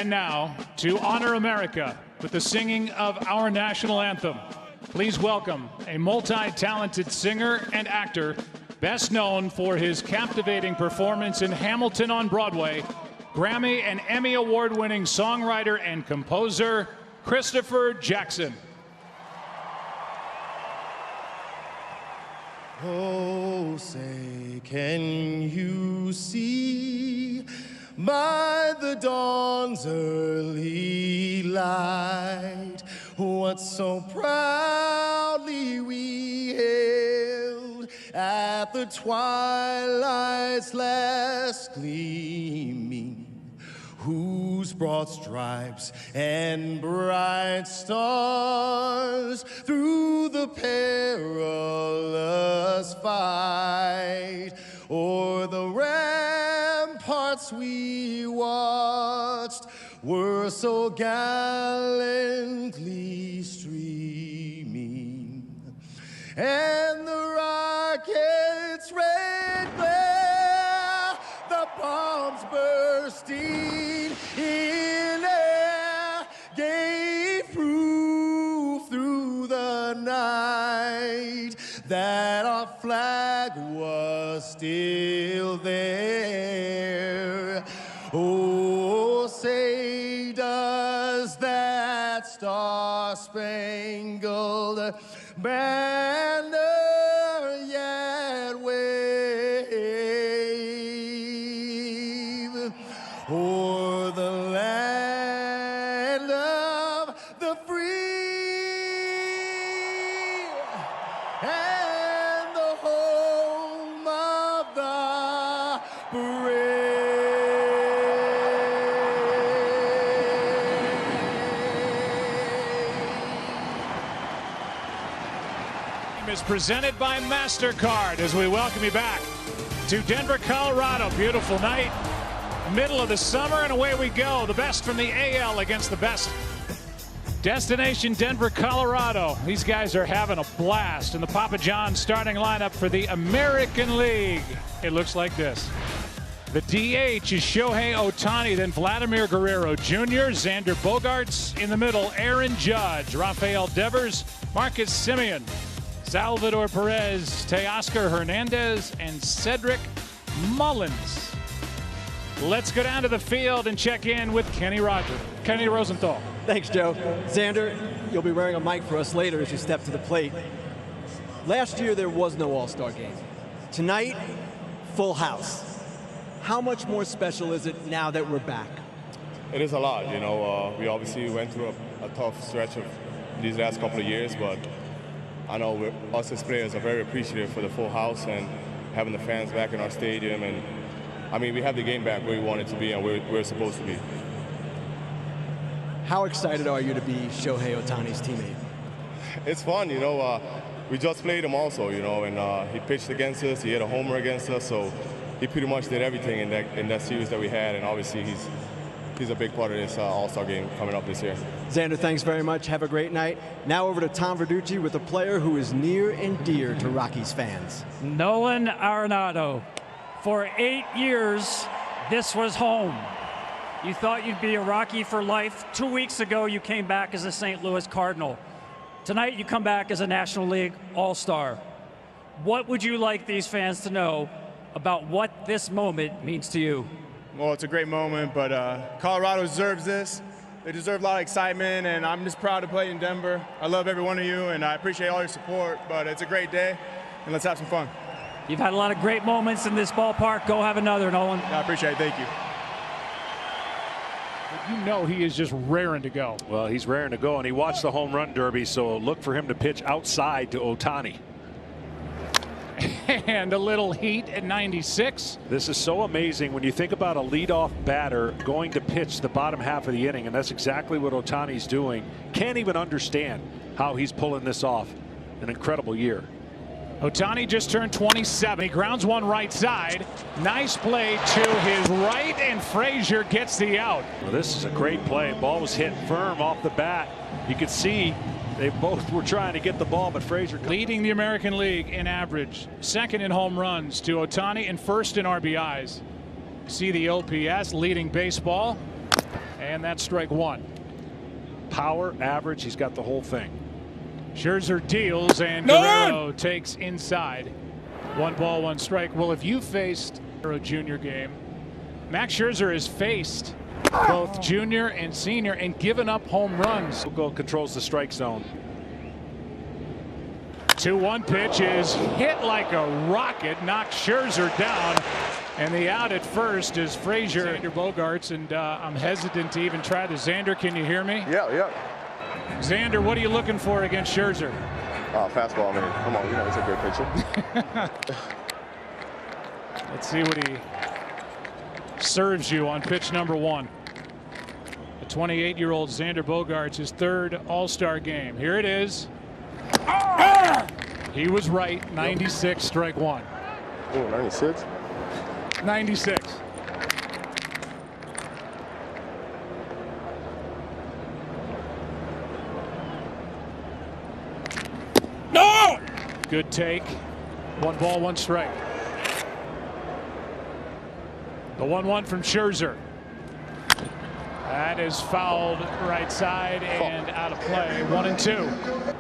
And now, to honor America with the singing of our national anthem, please welcome a multi-talented singer and actor, best known for his captivating performance in Hamilton on Broadway, Grammy and Emmy award-winning songwriter and composer, Christopher Jackson. Oh, say, can you see by the dawn's early light what so proudly we hailed at the twilight's last gleaming, whose broad stripes and bright stars through the perilous fight o'er the ramparts we watched were so gallantly streaming, and the rockets' red glare, the bombs bursting in air, gave proof through the night that our flag was still there. Oh, say, does that star-spangled banner yet wave o'er the land of the free and the home of the brave? Is presented by MasterCard as we welcome you back to Denver, Colorado. Beautiful night, middle of the summer, and away we go. The best from the AL against the best. Destination Denver, Colorado. These guys are having a blast in the Papa John's starting lineup for the American League. It looks like this. The DH is Shohei Ohtani, then Vladimir Guerrero Jr., Xander Bogaerts in the middle, Aaron Judge, Rafael Devers, Marcus Semien, Salvador Perez, Teoscar Hernandez, and Cedric Mullins. Let's go down to the field and check in with Kenny Rosenthal. Thanks, Joe. Xander, you'll be wearing a mic for us later as you step to the plate. Last year, there was no All-Star game. Tonight, full house. How much more special is it now that we're back? It is a lot. You know, we obviously went through a tough stretch of these last couple of years, but I know us as players are very appreciative for the full house and having the fans back in our stadium. And I mean, we have the game back where we want it to be and where we're supposed to be. How excited are you to be Shohei Ohtani's teammate? It's fun, you know. We just played him also, you know, and he pitched against us. He hit a homer against us, so he pretty much did everything in that series that we had. And obviously, he's a big part of this All-Star game coming up this year. Xander, thanks very much. Have a great night. Now over to Tom Verducci with a player who is near and dear to Rockies fans. Nolan Arenado. For 8 years, this was home. You thought you'd be a Rocky for life. 2 weeks ago, you came back as a St. Louis Cardinal. Tonight, you come back as a National League All-Star. What would you like these fans to know about what this moment means to you? Well, it's a great moment, but Colorado deserves this. They deserve a lot of excitement, and I'm just proud to play in Denver. I love every one of you, and I appreciate all your support, but it's a great day, and let's have some fun. You've had a lot of great moments in this ballpark. Go have another, Nolan. Yeah, I appreciate it. Thank you. You know he is just raring to go. Well, he's raring to go, and he watched the home run derby, so look for him to pitch outside to Ohtani. And a little heat at 96. This is so amazing when you think about a leadoff batter going to pitch the bottom half of the inning, and that's exactly what Ohtani's doing. Can't even understand how he's pulling this off. An incredible year. Ohtani just turned 27. He grounds one right side. Nice play to his right, and Frazier gets the out. Well, this is a great play. Ball was hit firm off the bat. You could see they both were trying to get the ball, but Frazier leading the American League in average, second in home runs to Ohtani, and first in RBIs. See the OPS leading baseball. And that's strike one. Power, average, he's got the whole thing. Scherzer deals, and Guerrero takes inside. 1 ball, 1 strike. Well, if you faced a junior game, Max Scherzer has faced both junior and senior and given up home runs. Goal controls the strike zone. 2-1 pitch is hit like a rocket, knocks Scherzer down. And the out at first is Frazier. Xander Bogaerts, and I'm hesitant to even try this. Xander, can you hear me? Yeah. Xander, what are you looking for against Scherzer? Fastball, man. Come on, you know, it's a good pitcher. Let's see what he serves you on pitch number 1. The 28-year-old Xander Bogaerts, his 3rd All-Star game. Here it is. He was right. 96, strike 1. Oh, 96? 96. No! Good take. 1 ball, 1 strike. The 1-1 from Scherzer. That is fouled right side and out of play. 1-2.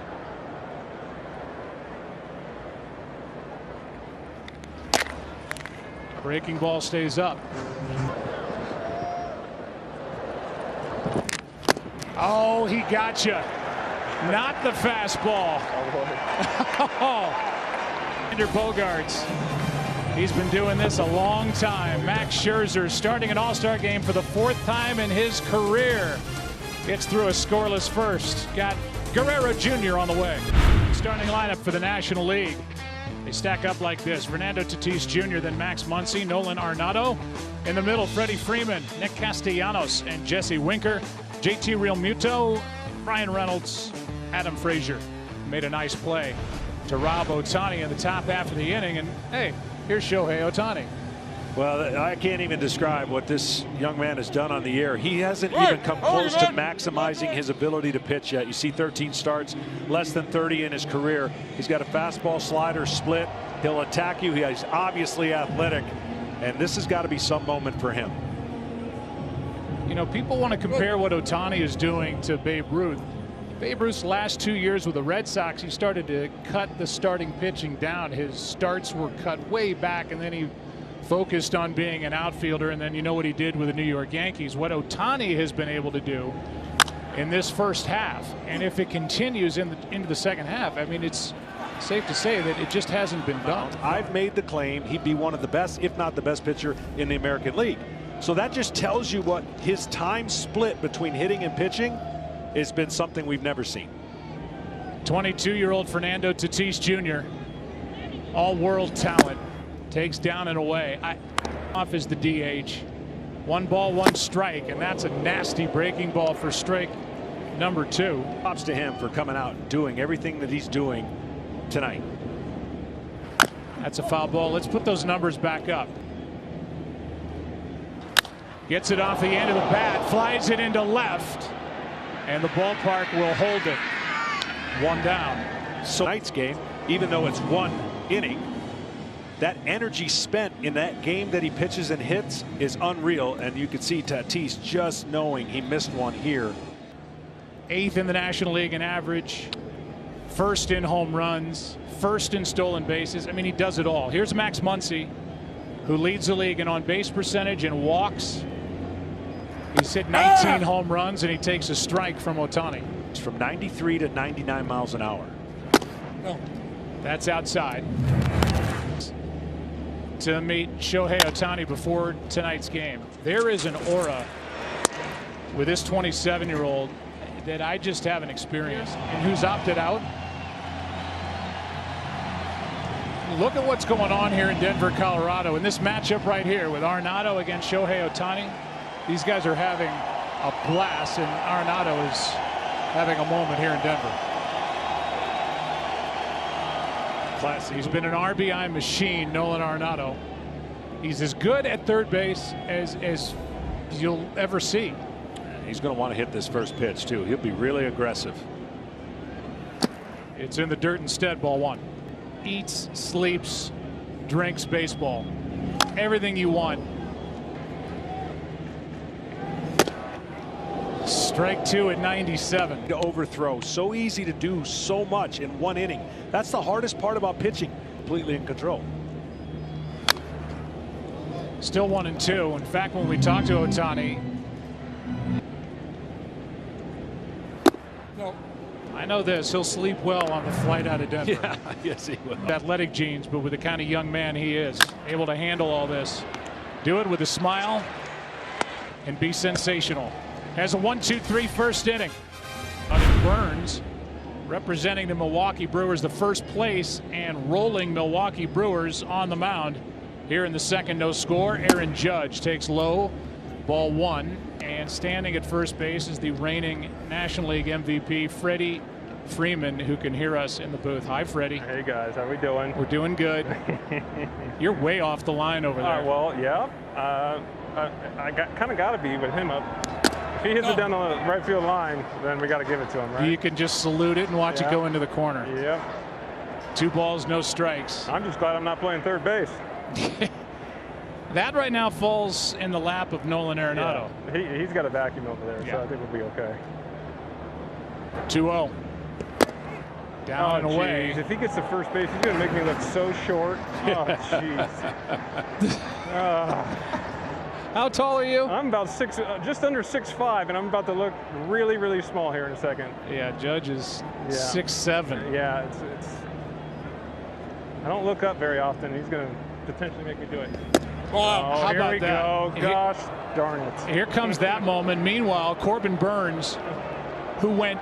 Breaking ball stays up. Oh, he got you. Not the fastball. Xander Bogaerts. He's been doing this a long time. Max Scherzer starting an All-Star game for the 4th time in his career. Gets through a scoreless first. Got Guerrero Jr. on the way. Starting lineup for the National League. They stack up like this: Fernando Tatis Jr., then Max Muncy, Nolan Arenado. In the middle, Freddie Freeman, Nick Castellanos, and Jesse Winker. JT Realmuto, Ryan Reynolds, Adam Frazier. Made a nice play to Rob Ohtani in the top half of the inning, and hey, here's Shohei Ohtani. Well, I can't even describe what this young man has done on the air. He hasn't even come close to maximizing his ability to pitch yet. You see 13 starts, less than 30 in his career. He's got a fastball, slider, split. He'll attack you. He's obviously athletic, and this has got to be some moment for him. You know, people want to compare what Ohtani is doing to Babe Ruth. Babe Ruth's last 2 years with the Red Sox, he started to cut the starting pitching down. His starts were cut way back, and then he focused on being an outfielder, and then you know what he did with the New York Yankees. What Ohtani has been able to do in this first half, and if it continues into the second half, I mean, it's safe to say that it just hasn't been done. I've made the claim he'd be one of the best, if not the best pitcher in the American League. So that just tells you what his time split between hitting and pitching has been something we've never seen. 22-year-old Fernando Tatis Jr., all-world talent, takes down and away. Off is the DH. 1 ball, 1 strike, and that's a nasty breaking ball for strike number 2. Props to him for coming out and doing everything that he's doing tonight. That's a foul ball. Let's put those numbers back up. Gets it off the end of the bat, flies it into left, and the ballpark will hold it. 1 down. So tonight's game, even though it's 1 inning, that energy spent in that game that he pitches and hits is unreal, and you can see Tatis just knowing he missed one here. 8th in the National League in average, 1st in home runs, 1st in stolen bases. I mean, he does it all. Here's Max Muncy, who leads the league in on-base percentage and walks. He's hit 19 home runs, and he takes a strike from Ohtani. It's from 93 to 99 miles an hour. That's outside. To meet Shohei Ohtani before tonight's game. There is an aura with this 27-year-old that I just haven't experienced. And who's opted out? Look at what's going on here in Denver, Colorado, in this matchup right here with Arenado against Shohei Ohtani. These guys are having a blast, and Arenado is having a moment here in Denver. Classic. He's been an RBI machine, Nolan Arenado. He's as good at third base as you'll ever see. He's going to want to hit this first pitch too. He'll be really aggressive. It's in the dirt instead. Ball 1. Eats, sleeps, drinks baseball. Everything you want. Strike 2 at 97. To overthrow, so easy to do so much in one inning. That's the hardest part about pitching, completely in control. Still 1-2. In fact, when we talked to Ohtani, I know this, he'll sleep well on the flight out of Denver. Yeah, yes he will. Athletic genes, but with the kind of young man he is, able to handle all this, do it with a smile and be sensational. Has a 1-2-3 first inning. Burns representing the Milwaukee Brewers, the first place and rolling Milwaukee Brewers on the mound. Here in the second, no score. Aaron Judge takes low, ball 1, and standing at first base is the reigning National League MVP, Freddie Freeman, who can hear us in the booth. Hi, Freddie. Hey guys, how we doing? We're doing good. You're way off the line over there. Well, yeah. I kind of got to be with him up. If he hits it down the right field line, then we got to give it to him, right? You can just salute it and watch it go into the corner. Yep. 2 balls, no strikes. I'm just glad I'm not playing third base. That right now falls in the lap of Nolan Arenado. Yeah. He's got a vacuum over there, so I think we'll be okay. 2-0. Down and away. Geez. If he gets to first base, he's going to make me look so short. Oh, jeez. How tall are you? I'm about just under 6'5", and I'm about to look really, really small here in a second. Yeah, Judge is 6'7". Yeah, it's. I don't look up very often. He's going to potentially make me do it. Oh, how here about we that? go. Gosh darn it. Here comes that moment. Meanwhile, Corbin Burns, who went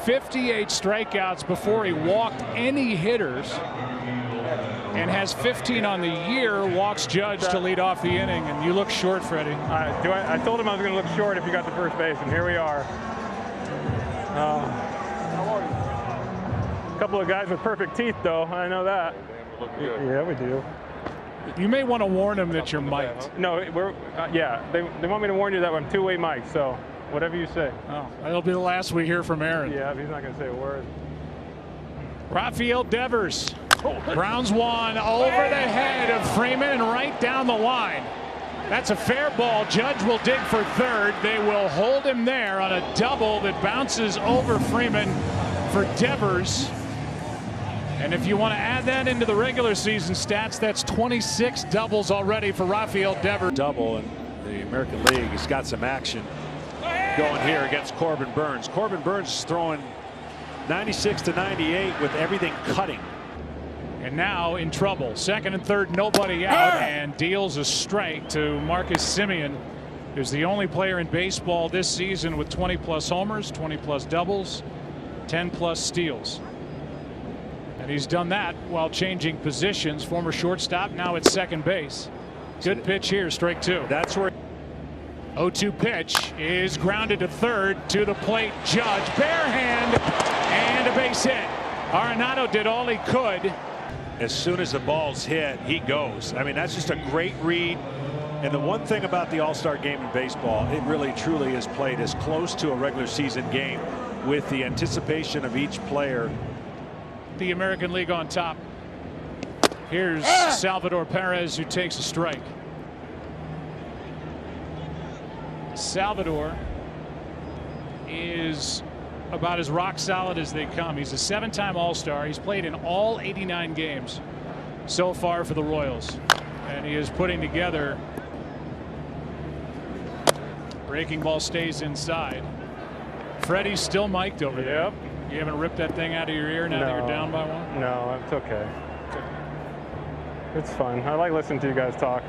58 strikeouts before he walked any hitters and has 15 on the year, walks Judge to lead off the inning. And you look short, Freddie. I told him I was going to look short if you got to first base, and here we are. A couple of guys with perfect teeth, though. I know that. Yeah, we do. You may want to warn him that you're mic'd. No, they want me to warn you that I'm two-way mic, so whatever you say. Oh, that'll be the last we hear from Aaron. Yeah, he's not going to say a word. Rafael Devers grounds one over the head of Freeman and right down the line. That's a fair ball. Judge will dig for third. They will hold him there on a double that bounces over Freeman for Devers. And if you want to add that into the regular season stats, that's 26 doubles already for Rafael Devers. Double in the American League. He's got some action going here against Corbin Burns. Corbin Burns is throwing 96 to 98 with everything cutting. And now in trouble. Second and third, nobody out, and deals a strike to Marcus Semien, who's the only player in baseball this season with 20+ homers, 20+ doubles, 10+ steals. And he's done that while changing positions. Former shortstop, now at second base. Good pitch here, strike 2. That's where 0-2 pitch is grounded to third, to the plate. Judge, bare hand, and a base hit. Arenado did all he could. As soon as the ball's hit, he goes. I mean, that's just a great read. And the one thing about the All-Star game in baseball, it really truly is played as close to a regular season game with the anticipation of each player. The American League on top. Here's Salvador Perez, who takes a strike. Salvador is about as rock solid as they come. He's a 7-time All-Star. He's played in all 89 games so far for the Royals, and he is putting together. Breaking ball stays inside. Freddie's still mic'd over there. Yep. You haven't ripped that thing out of your ear now that you're down by 1? No, it's okay. It's fun. I like listening to you guys talk.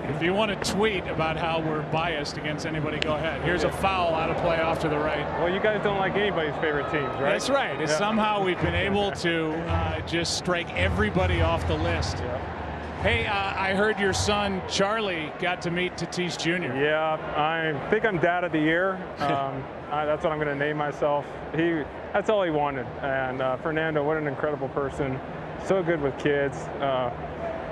If you want to tweet about how we're biased against anybody, go ahead. Here's a foul out of play off to the right. Well, you guys don't like anybody's favorite teams, right? That's right. It's somehow we've been able to just strike everybody off the list. Hey, I heard your son Charlie got to meet Tatis Jr. Yeah, I think I'm Dad of the Year. That's what I'm going to name myself. That's all he wanted. And Fernando, what an incredible person. So good with kids.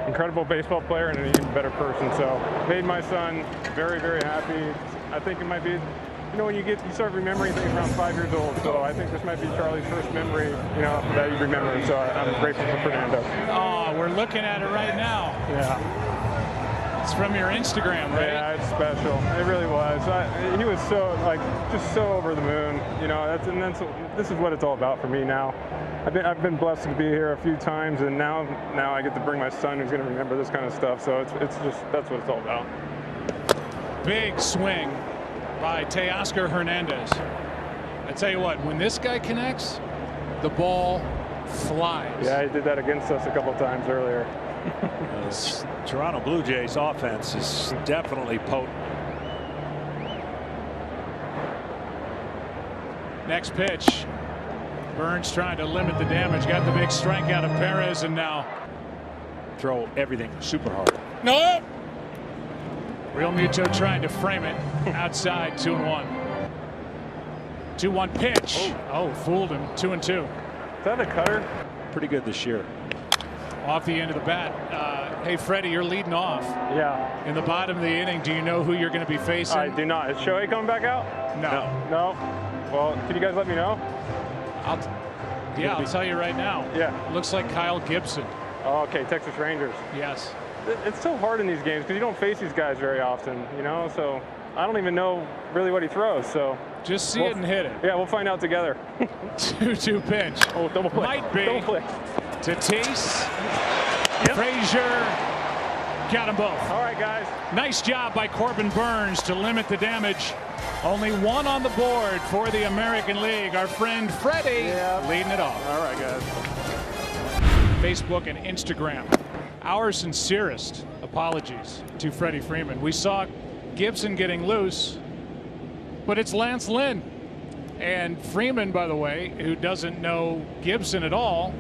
Incredible baseball player and an even better person. So made my son very, very happy. I think it might be, you know, when you start remembering things around 5 years old. So I think this might be Charlie's first memory, you know, that you remember. So I'm grateful for Fernando. Oh, we're looking at it right now. Yeah. It's from your Instagram, right? Yeah, it's special. It really was. He was so, like, just so over the moon. You know, this is what it's all about for me now. I've been blessed to be here a few times, and now I get to bring my son, who's going to remember this kind of stuff. So it's just, that's what it's all about. Big swing by Teoscar Hernandez. I tell you what, when this guy connects, the ball flies. Yeah, he did that against us a couple times earlier. This Toronto Blue Jays offense is definitely potent. Next pitch. Burns trying to limit the damage. Got the big strike out of Perez, and now throw everything super hard. No. Real Muto trying to frame it outside. 2-1. 2-1 pitch. Oh, fooled him. 2-2. Is that a cutter? Pretty good this year. Off the end of the bat. Hey, Freddie, you're leading off. Yeah. In the bottom of the inning, do you know who you're going to be facing? I do not. Is Shohei coming back out? No. Well, can you guys let me know? I'll tell you right now. Yeah. Looks like Kyle Gibson. Oh, okay, Texas Rangers. Yes. It's so hard in these games because you don't face these guys very often, you know, so I don't even know really what he throws, so. Just see it and hit it. Yeah, we'll find out together. 2-2 pitch. Oh, double play. Might be. Double play. Tatis. Yep. Frazier. Got them both. All right, guys. Nice job by Corbin Burns to limit the damage. Only one on the board for the American League. Our friend Freddie leading it off. All right, guys. Facebook and Instagram. Our sincerest apologies to Freddie Freeman. We saw Gibson getting loose, but it's Lance Lynn. And Freeman, by the way, who doesn't know Gibson at all,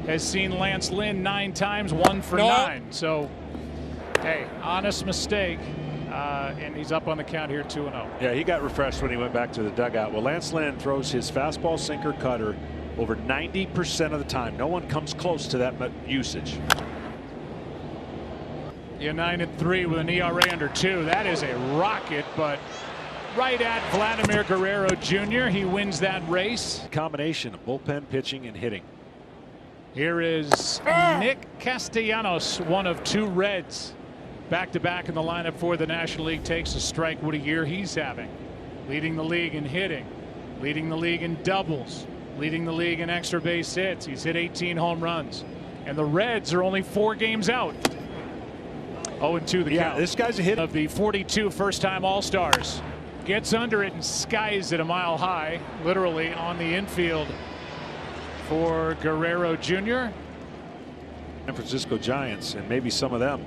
has seen Lance Lynn 9 times, 1 for 9. So, hey, honest mistake. And he's up on the count here, 2-0. Yeah, he got refreshed when he went back to the dugout. Well, Lance Lynn throws his fastball, sinker, cutter over 90% of the time. No one comes close to that usage. Yeah, 9-3 with an ERA under 2. That is a rocket, but right at Vladimir Guerrero Jr. He wins that race. Combination of bullpen pitching and hitting. Here is Nick Castellanos, one of 2 Reds. Back-to-back in the lineup for the National League. Takes a strike. What a year he's having. Leading the league in hitting. Leading the league in doubles. Leading the league in extra base hits. He's hit 18 home runs. And the Reds are only 4 games out. 0-2 the count. This guy's a hit. Of the 42 first-time All-Stars. Gets under it and skies it a mile high. Literally on the infield for Guerrero Jr. San Francisco Giants, and maybe some of them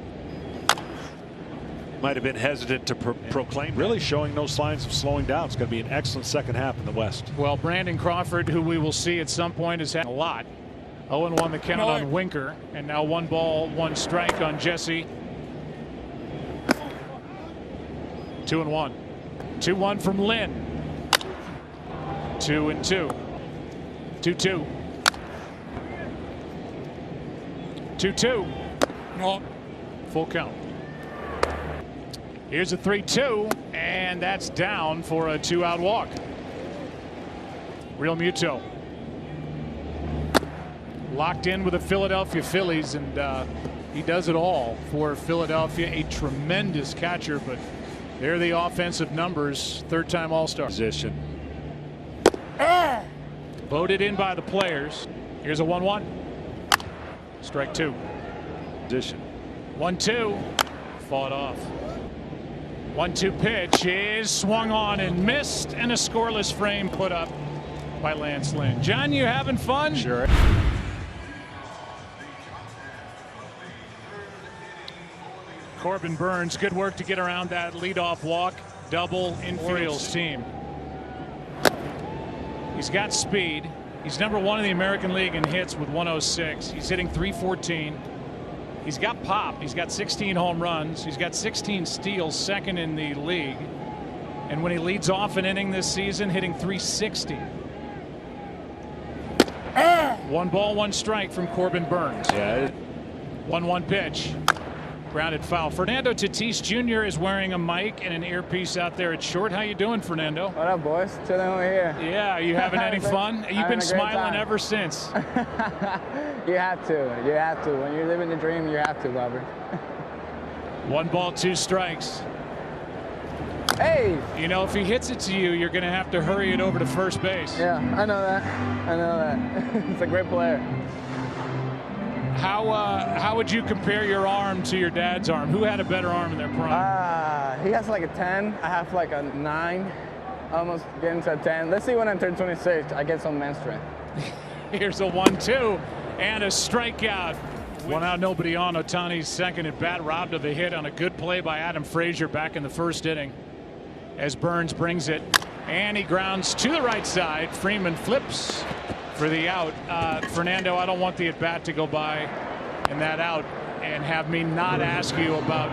might have been hesitant to proclaim. Really showing no signs of slowing down. It's going to be an excellent second half in the West. Well, Brandon Crawford, who we will see at some point, has had a lot. 0-1 the count on Winker, and now 1 ball, 1 strike on Jesse. 2-1. 2-1 from Lynn. 2-2. 2-2. 2-2. No. Full count. Here's a 3-2, and that's down for a 2-out walk. Real Muto. Locked in with the Philadelphia Phillies, and he does it all for Philadelphia. A tremendous catcher, but they're the offensive numbers. 3rd-time All-Star. Position. Voted in by the players. Here's a 1-1. Strike 2. Position. 1-2. Fought off. 1-2 pitch is swung on and missed, and a scoreless frame put up by Lance Lynn. John, you having fun? Sure. Corbin Burns, good work to get around that leadoff walk. Double in Orioles team. He's got speed. He's number 1 in the American League in hits with 106. He's hitting .314. He's got pop. He's got 16 home runs. He's got 16 steals, 2nd in the league. And when he leads off an inning this season, hitting .360. 1 ball, 1 strike from Corbin Burns. Yeah. 1-1 pitch. Grounded foul. Fernando Tatis Jr. is wearing a mic and an earpiece out there at short. How you doing, Fernando? What up, boys? Chilling over here. Yeah, you having any fun? You've been smiling ever since. You have to. You have to. When you're living the dream, you have to, Robert. 1 ball, 2 strikes. Hey! You know, if he hits it to you, you're going to have to hurry it over to first base. Yeah, I know that. I know that. It's a great player. How would you compare your arm to your dad's arm? Who had a better arm in their prime? He has like a 10. I have like a 9. Almost getting to a 10. Let's see when I turn 26. I get some man strength. Here's a 1-2 and a strikeout. 1 out, nobody on. Ohtani's second at bat, robbed of the hit on a good play by Adam Frazier back in the first inning. As Burns brings it, and he grounds to the right side. Freeman flips for the out. Fernando, I don't want the at bat to go by and that out and have me not ask you about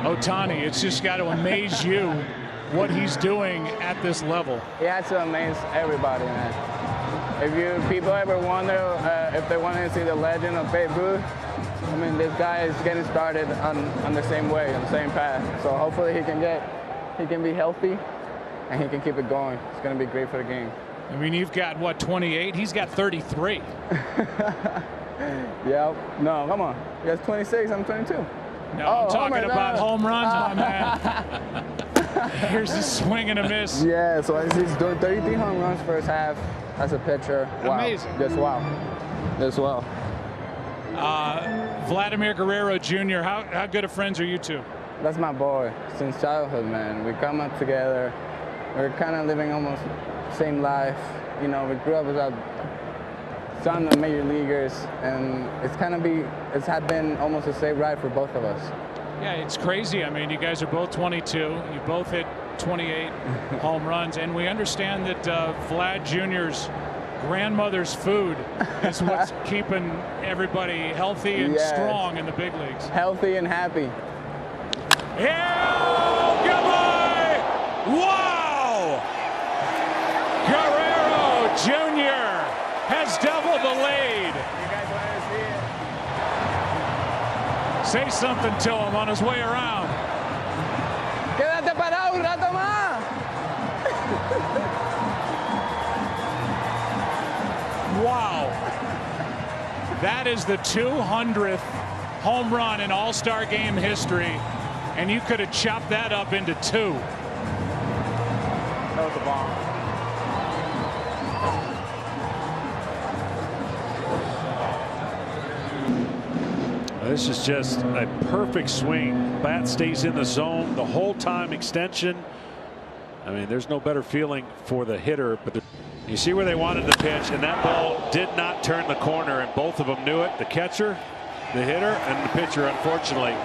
Ohtani. It's just got to amaze you what he's doing at this level. He has to amaze everybody, man. If people ever wonder if they want to see the legend of Babe Ruth, I mean, this guy is getting started on the same way, on the same path. So hopefully he can be healthy and he can keep it going. It's going to be great for the game. I mean, you've got what, 28? He's got 33. Yeah. No, come on. He has 26. I'm 22. No, I'm talking about home runs, my man. Here's the swing and a miss. Yeah, so he's doing 33 home runs first half as a pitcher. Wow. Amazing. Just wow. Just wow. Vladimir Guerrero Jr., how good of friends are you two? That's my boy since childhood, man. We come up together. We're kind of living almost the same life. You know, we grew up as a son of major leaguers, and it's had been almost a safe ride for both of us. Yeah, it's crazy. I mean, you guys are both 22. You both hit 28 home runs, and we understand that Vlad Jr.'s grandmother's food is what's keeping everybody healthy and strong in the big leagues. Healthy and happy. Yeah! Goodbye! Wow! Guerrero Jr. has doubled the lead. You guys want to see it? Say something to him on his way around. Quédate parado un rato más. Wow. That is the 200th home run in All-Star Game history, and you could have chopped that up into 2. That was a bomb. This is just a perfect swing. Bat stays in the zone the whole time, extension. I mean, there's no better feeling for the hitter. But you see where they wanted the pitch, and that ball did not turn the corner, and both of them knew it. The catcher, the hitter, and the pitcher, unfortunately.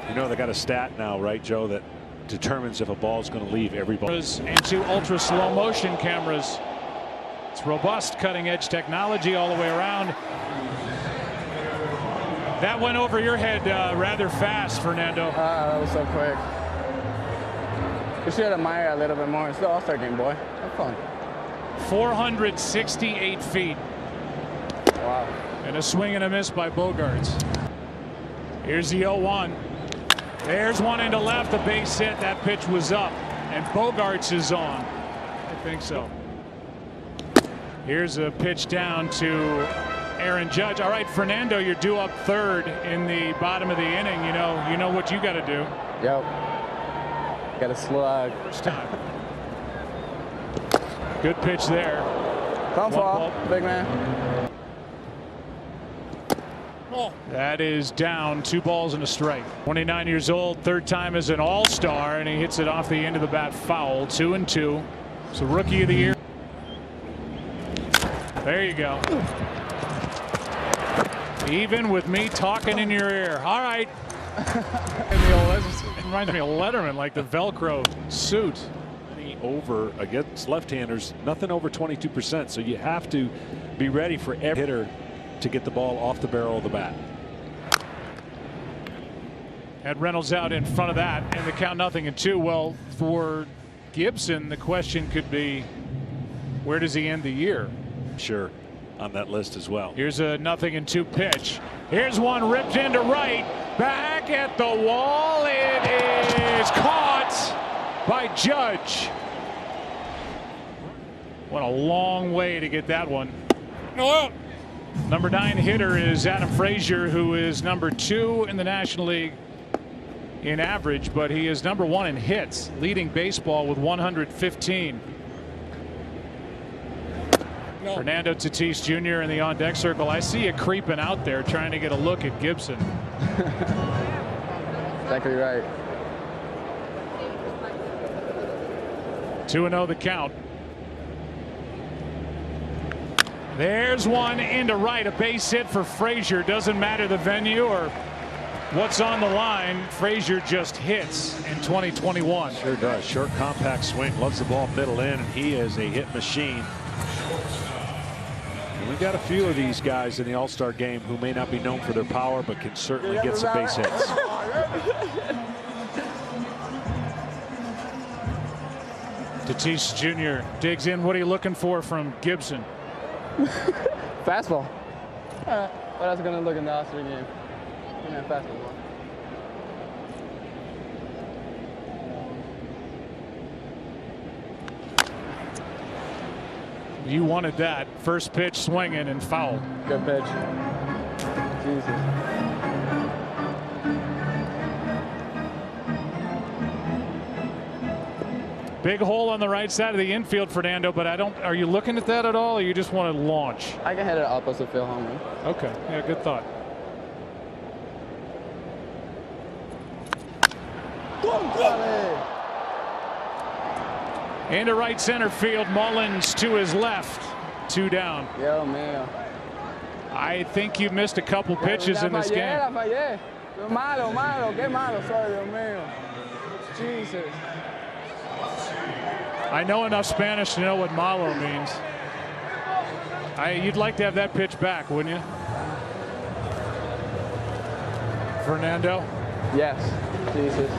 You know, they got a stat now, right, Joe, that determines if a ball is going to leave every ball. And 2 ultra slow motion cameras. It's robust, cutting edge technology all the way around. That went over your head rather fast, Fernando. That was so quick. You should admire a little bit more. It's the All-Star game, boy. Have fun. 468 feet. Wow. And a swing and a miss by Bogaerts. Here's the 0-1. There's one into left, the base hit. That pitch was up, and Bogaerts is on. I think so. Here's a pitch down to Aaron Judge. All right, Fernando, you're due up 3rd in the bottom of the inning. You know what you got to do. Yep. Got a slug. First time. Good pitch there. Don't fall, big man. That is down, 2 balls and a strike. 29 years old, 3rd time as an all-star, and he hits it off the end of the bat foul. 2-2. So rookie of the year. There you go. Even with me talking in your ear. All right. It reminds me of Letterman, like the Velcro suit. Over against left-handers, nothing over 22%. So you have to be ready for every hitter to get the ball off the barrel of the bat. Had Reynolds out in front of that, and the count 0-2. Well, for Gibson, the question could be, where does he end the year? Sure, on that list as well. Here's a 0-2 pitch. Here's one ripped into right. Back at the wall. It is caught by Judge. What a long way to get that one. Number 9 hitter is Adam Frazier, who is number 2 in the National League in average, but he is number 1 in hits, leading baseball with 115. Fernando Tatis Jr. in the on-deck circle. I see you creeping out there trying to get a look at Gibson. Exactly right. 2-0 the count. There's one into right, a base hit for Frazier. Doesn't matter the venue or what's on the line. Frazier just hits in 2021. Sure does. Short, compact swing. Loves the ball middle in, and he is a hit machine. And we've got a few of these guys in the All-Star game who may not be known for their power, but can certainly get some base hits. Tatis Jr. digs in. What are you looking for from Gibson? Fastball. What else gonna look in the All-Star game? Yeah, fastball. You wanted that. First pitch swinging and foul. Good pitch. Jesus. Big hole on the right side of the infield, Fernando, but are you looking at that at all, or you just want to launch? I can hit it opposite field home run. Okay, yeah, good thought. Into right center field, Mullins to his left, 2 down. Yo, man. I think you missed a couple pitches in this game. Malo, malo, qué malo soy, Dios mío. Jesus. I know enough Spanish to know what malo means. You'd like to have that pitch back, wouldn't you? Fernando? Yes. Jesus.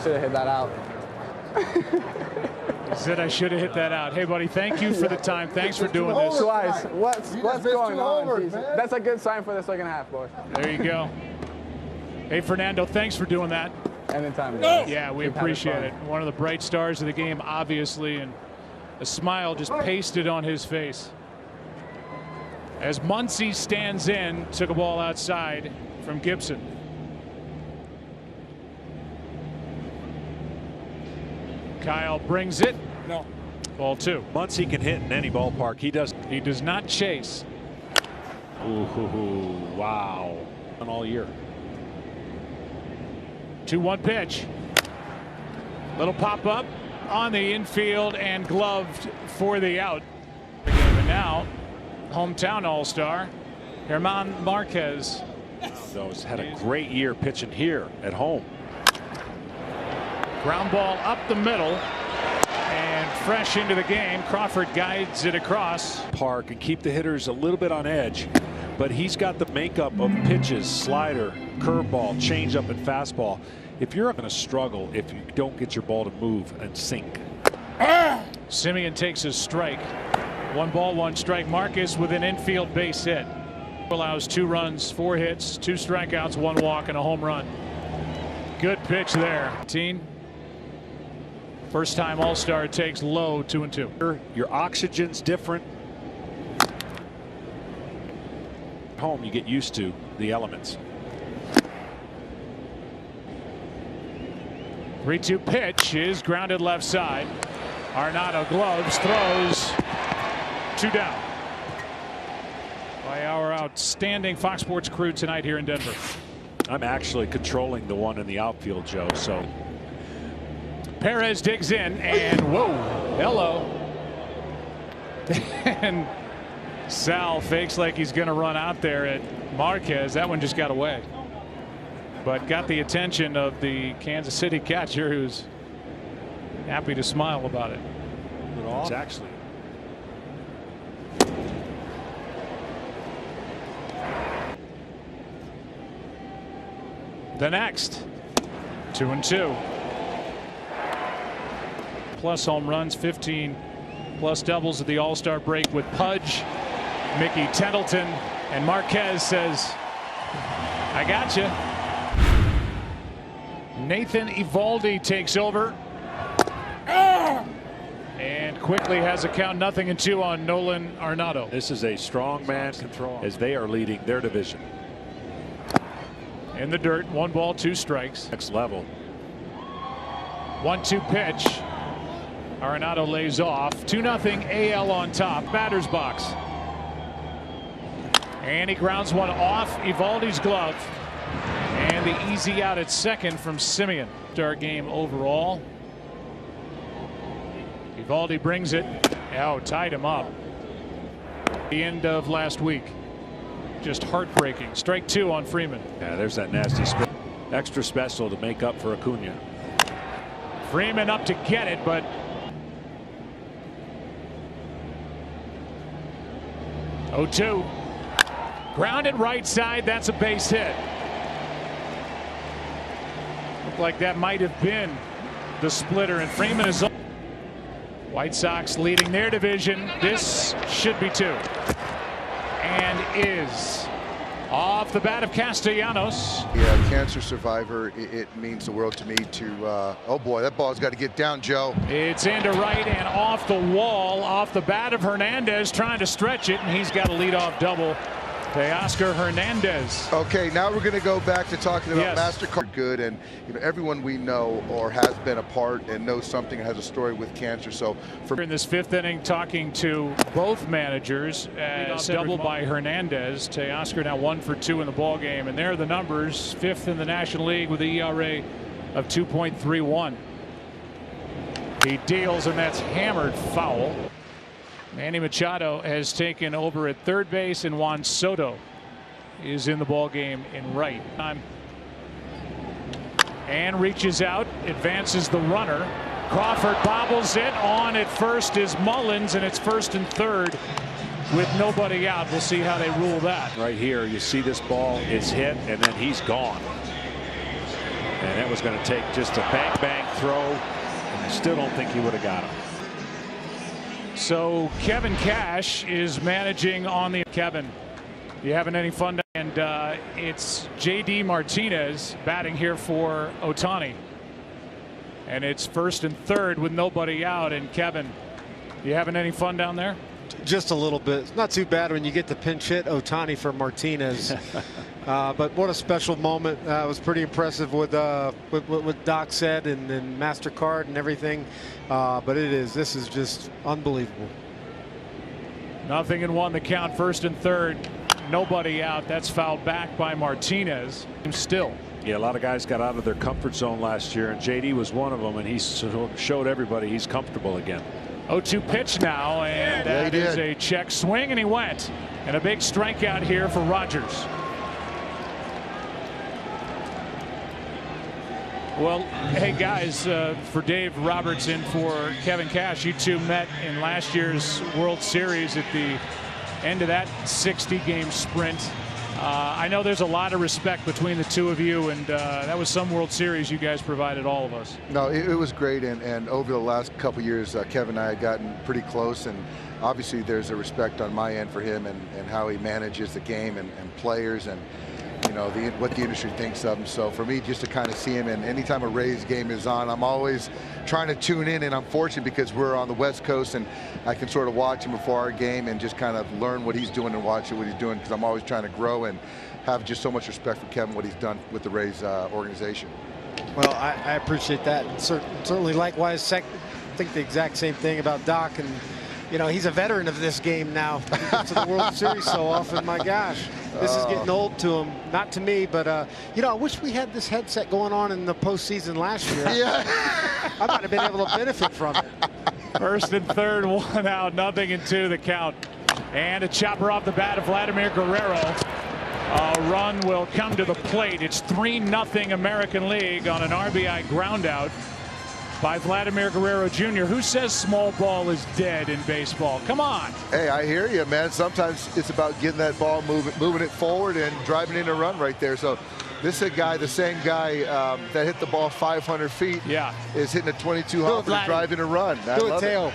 Should have hit that out. He said I should have hit that out. Hey, buddy, thank you for the time. Thanks for doing this. Twice. What's going on? That's a good sign for the second half, boys. There you go. Hey, Fernando, thanks for doing that. Anytime, guys. Yeah, we appreciate it. One of the bright stars of the game, obviously, and a smile just pasted on his face. As Muncy stands in, took a ball outside from Gibson. Kyle brings it. No. Ball 2. Muncy can hit in any ballpark. He does not chase. Ooh, wow. All year. 2-1 pitch. Little pop up on the infield and gloved for the out. And now, hometown All-Star, German Marquez. Those had a great year pitching here at home. Ground ball up the middle and fresh into the game. Crawford guides it across. Park and keep the hitters a little bit on edge, but he's got the makeup of pitches, slider, curveball, changeup, and fastball. If you're going to struggle if you don't get your ball to move and sink. Simeon takes his strike. 1 ball, 1 strike. Marcus with an infield base hit. Allows 2 runs, 4 hits, 2 strikeouts, 1 walk, and a home run. Good pitch there. First time All-Star takes low 2-2. Your oxygen's different. Home, you get used to the elements. 3-2 pitch is grounded left side. Arenado gloves, throws, 2 down. By our outstanding Fox Sports crew tonight here in Denver. I'm actually controlling the one in the outfield, Joe. So Perez digs in and whoa, hello. And Sal fakes like he's going to run out there at Marquez. That one just got away, but got the attention of the Kansas City catcher, who's happy to smile about it. It's actually. The next 2-2. Plus home runs, 15 plus doubles at the All-Star break with Pudge, Mickey Templeton, and Marquez says, I got you. Nathan Eovaldi takes over. And quickly has a count 0-2 on Nolan Arenado. This is a strong man control as they are leading their division. In the dirt, 1 ball, 2 strikes. Next level. 1-2 pitch. Arenado lays off. 2-0 AL on top. Batter's box. And he grounds one off Eovaldi's glove. And the easy out at second from Simeon. Our game overall. Eovaldi brings it. Oh, tied him up. The end of last week. Just heartbreaking. Strike 2 on Freeman. Yeah, there's that nasty extra special to make up for Acuna. Freeman up to get it, but oh, 2. Grounded right side. That's a base hit. Looked like that might have been the splitter, and Freeman is up. White Sox leading their division. This should be 2. And is off the bat of Castellanos. Yeah, cancer survivor. It means the world to me to, oh boy, that ball's got to get down, Joe. It's into right and off the wall, off the bat of Hernandez, trying to stretch it, and he's got a leadoff double. Oscar Hernandez. Okay, now we're going to go back to talking about Yes. MasterCard. Good, and you know everyone we know or has been a part and knows something has a story with cancer. So in this 5th inning, talking to both managers, double by Hernandez. Teoscar now 1 for 2 in the ball game, and there are the numbers. 5th in the National League with an ERA of 2.31. He deals, and that's hammered foul. Manny Machado has taken over at third base, and Juan Soto is in the ball game in right. And reaches out, advances the runner. Crawford bobbles it. On at first is Mullins, and it's 1st and 3rd with nobody out. We'll see how they rule that. Right here, you see this ball is hit, and then he's gone. And that was going to take just a bang throw, and I still don't think he would have got him. So Kevin Cash is managing on the Kevin. You having any fun? And it's J.D. Martinez batting here for Ohtani. And it's 1st and 3rd with nobody out. And Kevin, you having any fun down there? Just a little bit. It's not too bad when you get to pinch hit Ohtani for Martinez. But what a special moment. It was pretty impressive with what Doc said and MasterCard and everything. But this is just unbelievable. 0-1 the count, 1st and 3rd. Nobody out. That's fouled back by Martinez. Still. Yeah, a lot of guys got out of their comfort zone last year, and JD was one of them, and he showed everybody he's comfortable again. 0-2 pitch now, and that is a check swing, and he went. And a big strikeout here for Rogers. Well, hey guys, for Dave Robertson, for Kevin Cash, you two met in last year's World Series at the end of that 60-game sprint. I know there's a lot of respect between the two of you, and that was some World Series you guys provided all of us. No, it was great, and over the last couple of years, Kevin and I had gotten pretty close, and obviously there's a respect on my end for him and how he manages the game and players and you know what the industry thinks of him. So for me, just to kind of see him, and anytime a Rays game is on, I'm always trying to tune in, and I'm fortunate because we're on the West Coast and I can sort of watch him before our game and just kind of learn what he's doing and watch what he's doing, because I'm always trying to grow and have just so much respect for Kevin, what he's done with the Rays organization. Well, I appreciate that, and certainly likewise. I think the exact same thing about Doc, and you know he's a veteran of this game now. He gets to the World Series so often. My gosh, this is getting old to him. Not to me, but you know, I wish we had this headset going on in the postseason last year. Yeah, I might have been able to benefit from it. 1st and 3rd, 1 out, 0-2 the count, and a chopper off the bat of Vladimir Guerrero. A run will come to the plate. It's 3-0 American League on an RBI ground out by Vladimir Guerrero Jr. Who says small ball is dead in baseball? Come on. Hey, I hear you, man. Sometimes it's about getting that ball moving it forward and driving in a run right there. So this is a guy, the same guy that hit the ball 500 feet. Yeah, is hitting a 22 hopper to drive in a run. Do it, Teo.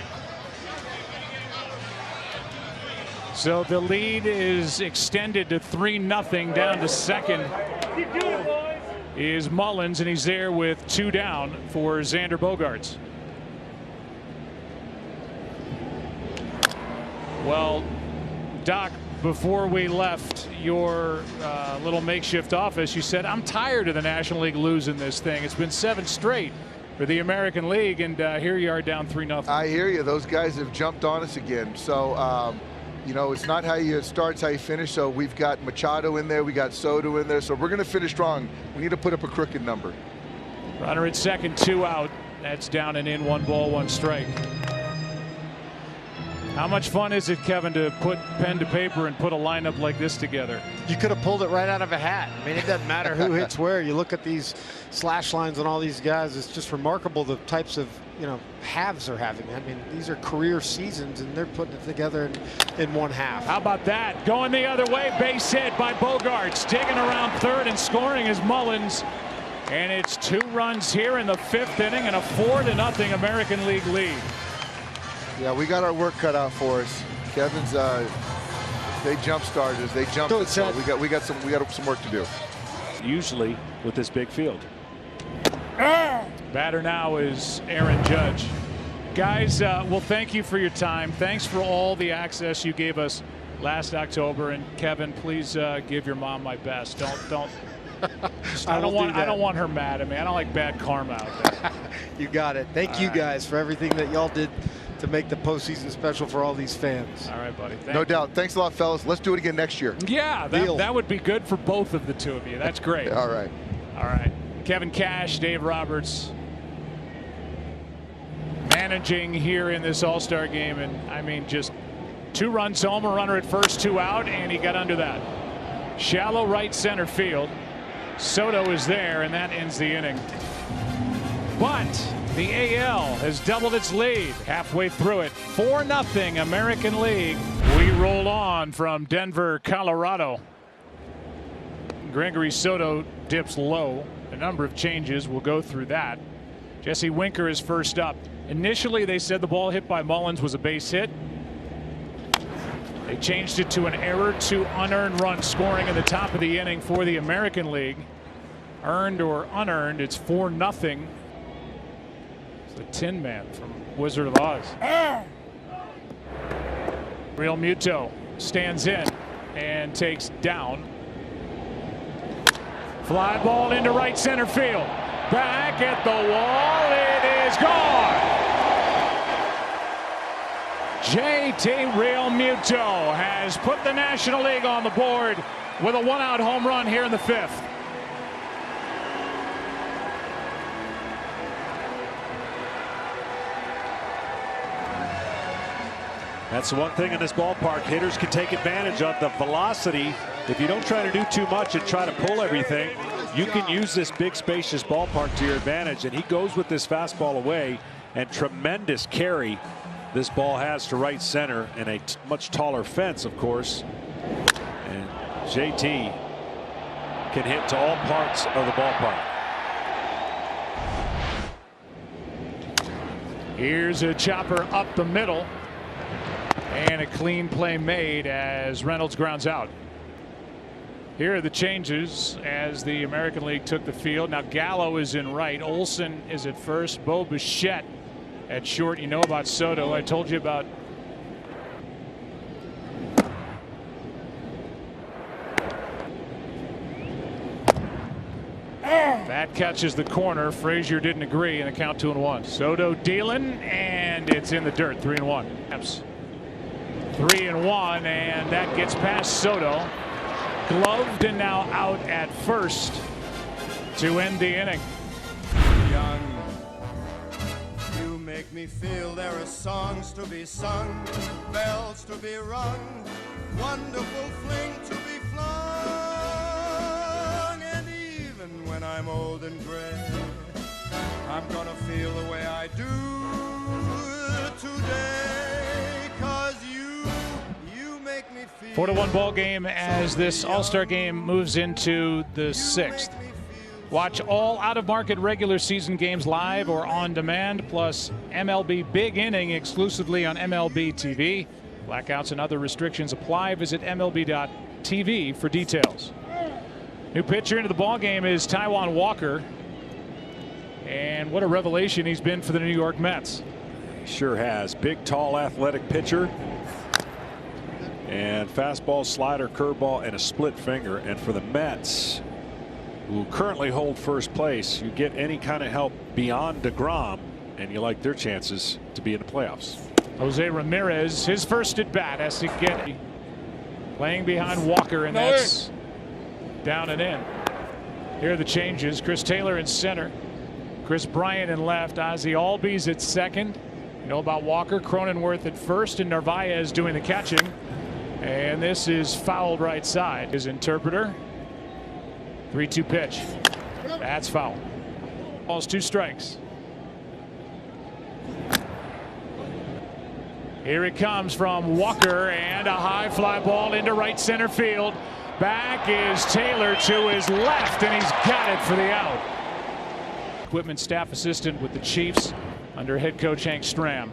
So the lead is extended to 3-0 down to second. is Mullins, and he's there with 2 down for Xander Bogaerts. Well, Doc, before we left your little makeshift office, you said, I'm tired of the National League losing this thing. It's been 7 straight for the American League, and here you are down 3-0. I hear you. Those guys have jumped on us again. So, you know, it's not how you start, it's how you finish. So we've got Machado in there, we got Soto in there. So we're going to finish strong. We need to put up a crooked number. Runner at second, 2 out. That's down and in, 1 ball, 1 strike. How much fun is it, Kevin, to put pen to paper and put a lineup like this together? You could have pulled it right out of a hat. I mean, it doesn't matter who hits where. You look at these slash lines on all these guys. It's just remarkable the types of, you know, halves they're having. I mean, these are career seasons, and they're putting it together in 1 half. How about that? Going the other way, base hit by Bogaerts. Digging around third and scoring is Mullins. And it's 2 runs here in the 5th inning and a 4-0 American League lead. Yeah, we got our work cut out for us. Kevin's, they jump starters. They jumped us, so we got some work to do. Usually with this big field. Batter now is Aaron Judge. Guys, well, thank you for your time. Thanks for all the access you gave us last October. And Kevin, please give your mom my best. Don't. I don't want her mad at me. I don't like bad karma out there. You got it. Thank you guys for everything that y'all did to make the postseason special for all these fans. All right, buddy. No doubt. Thanks a lot, fellas. Let's do it again next year. Yeah, that would be good for both of the 2 of you. That's great. All right. All right. Kevin Cash, Dave Roberts, managing here in this All-Star game, and I mean, just 2 runs home, a runner at first, 2 out, and he got under that. Shallow right center field. Soto is there, and that ends the inning. But the AL has doubled its lead halfway through it. 4-0 American League. We roll on from Denver, Colorado. Gregory Soto dips low. A number of changes. We'll go through that. Jesse Winker is first up. Initially, they said the ball hit by Mullins was a base hit. They changed it to an error, 2 unearned runs scoring in the top of the inning for the American League. Earned or unearned, it's 4-0. The Tin Man from Wizard of Oz. Real Muto stands in and takes down. Fly ball into right center field. Back at the wall. It is gone. JT Real Muto has put the National League on the board with a 1-out home run here in the 5th. That's the one thing in this ballpark. Hitters can take advantage of the velocity. If you don't try to do too much and try to pull everything, you can use this big spacious ballpark to your advantage. And he goes with this fastball away, and tremendous carry this ball has to right center, and a much taller fence, of course. And JT can hit to all parts of the ballpark. Here's a chopper up the middle. And a clean play made as Reynolds grounds out. Here are the changes as the American League took the field. Now Gallo is in right. Olson is at first. Bo Bichette at short. You know about Soto. I told you about. That catches the corner. Frazier didn't agree, and the count 2-1. Soto dealing, and it's in the dirt. 3-1. 3-1, and that gets past Soto. Gloved and now out at first to end the inning. Young, you make me feel there are songs to be sung, bells to be rung, wonderful fling to be flung. And even when I'm old and gray, I'm gonna feel the way I do today, 'cause you make me feel 4-1 ball game as this All-Star game moves into the 6th. Watch all out-of-market regular season games live or on demand, plus MLB Big Inning exclusively on MLB TV. Blackouts and other restrictions apply. Visit MLB.TV for details. New pitcher into the ball game is Taijuan Walker. And what a revelation he's been for the New York Mets. He sure has. Big, tall, athletic pitcher. And fastball, slider, curveball, and a split finger. And for the Mets, who currently hold first place, you get any kind of help beyond DeGrom, and you like their chances to be in the playoffs. Jose Ramirez, his first at bat, has to get playing behind Walker, and that's down and in. Here are the changes. Chris Taylor in center, Chris Bryant in left, Ozzie Albies at second. You know about Walker, Cronenworth at first, and Narvaez doing the catching. And this is fouled right side. His interpreter. 3-2 pitch. That's foul. Balls 2 strikes. Here it comes from Walker, and a high fly ball into right center field. Back is Taylor to his left, and he's got it for the out. Equipment staff assistant with the Chiefs under head coach Hank Stram.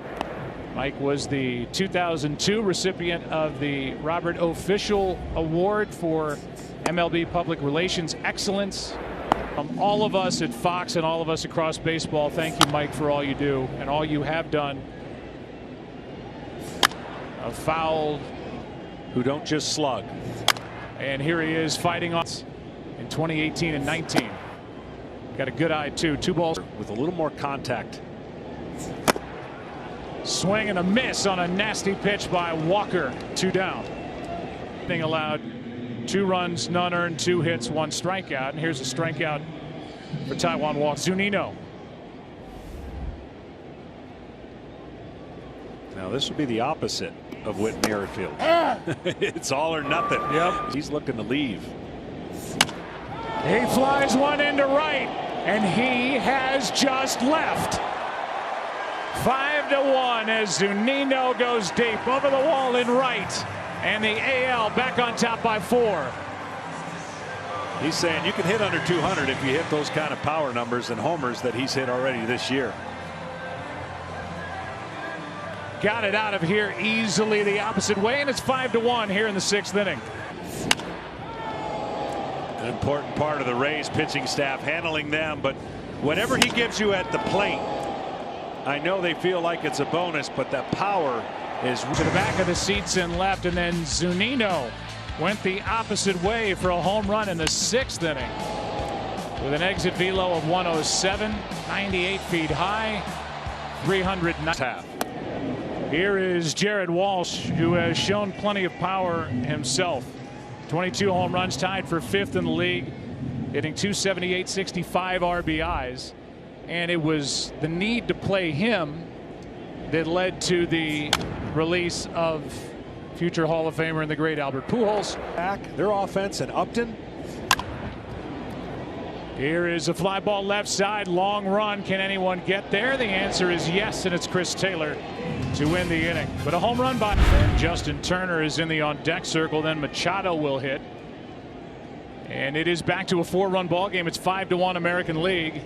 Mike was the 2002 recipient of the Robert O. Fischel Award for MLB Public Relations Excellence. From all of us at Fox and all of us across baseball, thank you, Mike, for all you do and all you have done. A foul. Who don't just slug. And here he is fighting on in 2018 and 19. Got a good eye, too. 2 balls with a little more contact. Swing and a miss on a nasty pitch by Walker. 2 down. Being allowed 2 runs, none earned, 2 hits, 1 strikeout. And here's a strikeout for Taijuan Walker. Zunino. Now this would be the opposite of Whit Merrifield. It's all or nothing. Yep. He's looking to leave. He flies one into right, and he has just left. 5-1 as Zunino goes deep over the wall in right, and the AL back on top by 4. He's saying you can hit under 200 if you hit those kind of power numbers and homers that he's hit already this year. Got it out of here easily the opposite way, and it's 5-1 here in the 6th inning. An important part of the Rays pitching staff, handling them, but whatever he gives you at the plate, I know they feel like it's a bonus, but that power is to the back of the seats and left, and then Zunino went the opposite way for a home run in the 6th inning with an exit velo of 107, 98 feet high, 309. Here is Jared Walsh, who has shown plenty of power himself. 22 home runs, tied for 5th in the league, hitting 278, 65 RBIs. And it was the need to play him that led to the release of future Hall of Famer and the great Albert Pujols. Back their offense in Upton. Here is a fly ball left side, long run. Can anyone get there? The answer is yes, and it's Chris Taylor to win the inning. But a home run by and Justin Turner is in the on deck circle. Then Machado will hit, and it is back to a 4-run ball game. It's 5-1 American League.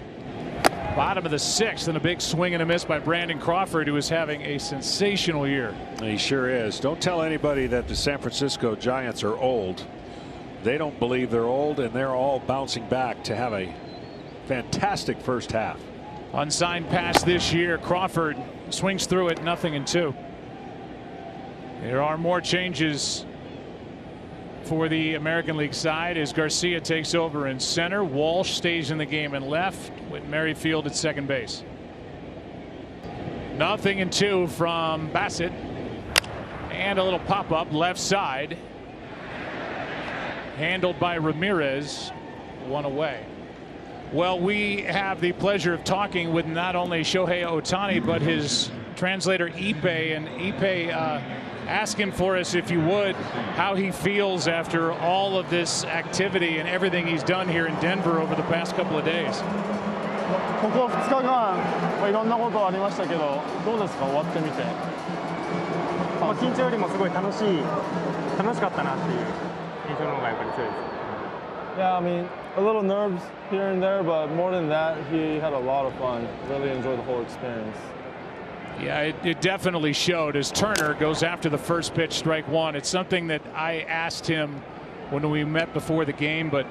Bottom of the 6th, and a big swing and a miss by Brandon Crawford, who is having a sensational year. He sure is. Don't tell anybody that the San Francisco Giants are old. They don't believe they're old, and they're all bouncing back to have a fantastic first half. Unsigned pass this year. Crawford swings through it, 0-2. There are more changes for the American League side as Garcia takes over in center. Walsh stays in the game in left with Merrifield at second base. 0-2 from Bassett, and a little pop-up left side. Handled by Ramirez, 1 away. Well, we have the pleasure of talking with not only Shohei Ohtani, but his translator Ipe. And Ipe, ask him for us, if you would, how he feels after all of this activity and everything he's done here in Denver over the past couple of days. ここ2日間、いろんなことありましたけど、どうですか、終わってみて。緊張よりもすごい楽しかったなっていう印象の方がやっぱり強いです。Yeah, I mean, a little nerves here and there, but more than that, he had a lot of fun. Really enjoyed the whole experience. Yeah, it definitely showed as Turner goes after the first pitch, strike 1. It's something that I asked him when we met before the game, but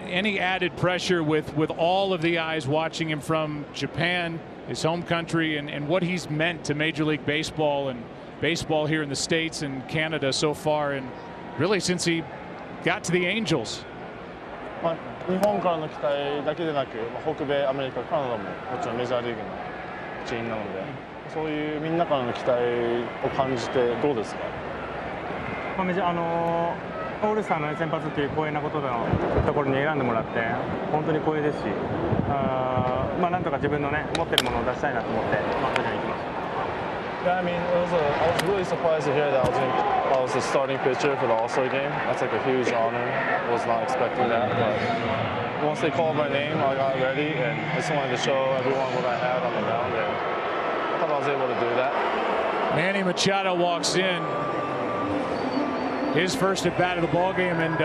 any added pressure with all of the eyes watching him from Japan, his home country, and what he's meant to Major League Baseball and baseball here in the States and Canada so far, and really since he got to the Angels? 日本からの期待だけでなく、北米、アメリカ、カナダももちろんメジャーリーグの一員なので、そういうみんなからの期待を感じてどうですか？メジャーオールスターの先発という光栄なことのところに選んでもらって本当に光栄ですし、なんとか自分のね持ってるものを出したいなと思ってマウンドに行きました。Yeah, I mean, I was really surprised to hear that I was the starting pitcher for the All-Star game. That's like a huge honor. I was not expecting that, but once they called my name, I got ready, and I just wanted to show everyone what I had on the mound, and I thought I was able to do that. Manny Machado walks in, his first at bat of the ball game, and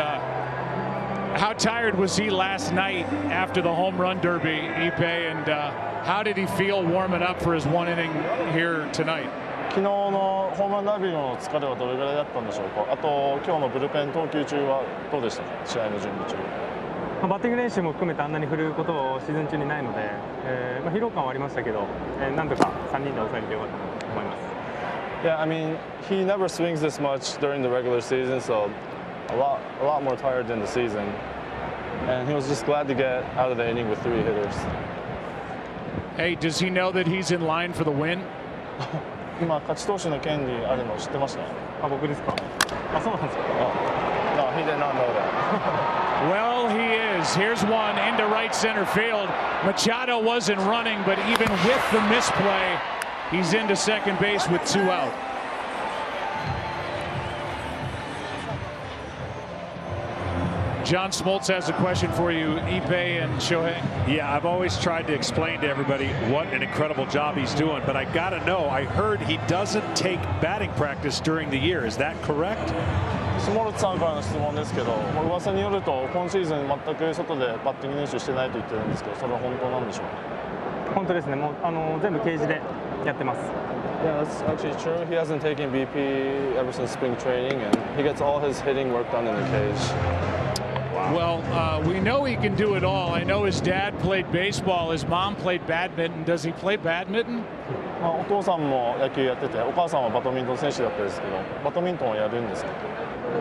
how tired was he last night after the home run derby, Ipe, and how did he feel warming up for his one inning here tonight? 昨日のホームランダービーの疲れはどれぐらいだったんでしょうか。あと今日のブルペン投球中はどうでしたか。試合の準備中。バッティング練習も含めてあんなに振ることをシーズン中にないので、疲労感はありましたけど、なんとか3人で抑えてよかったと思います。Yeah, I mean, he never swings this much during the regular season, so a lot more tired than the season. And he was just glad to get out of the inning with 3 hitters. Hey, does he know that he's in line for the win? 今勝ち投手の権利あるの知ってました？僕ですか？そうなんですか？ No, he did not know that. Well, he is. Here's one into right center field. Machado wasn't running, but even with the misplay, he's into second base with 2 out. John Smoltz has a question for you, Ipe and Shohei. Yeah, I've always tried to explain to everybody what an incredible job he's doing, but I got to know, I heard he doesn't take batting practice during the year. Is that correct? スモルツさんからの質問ですけど、噂によると今シーズン全く外でバッティング練習してないと言ってるんですけど、それは本当なんでしょうか？本当ですね。もう全部ケージでやってます。Yeah, that's actually true. He hasn't taken BP ever since spring training, and he gets all his hitting work done in the cage. Well, we know he can do it all. I know his dad played baseball. His mom played badminton. Does he play badminton? お父さんも野球やってて、お母さんはバドミントン選手だったんですけど、バドミントンをやるんですか？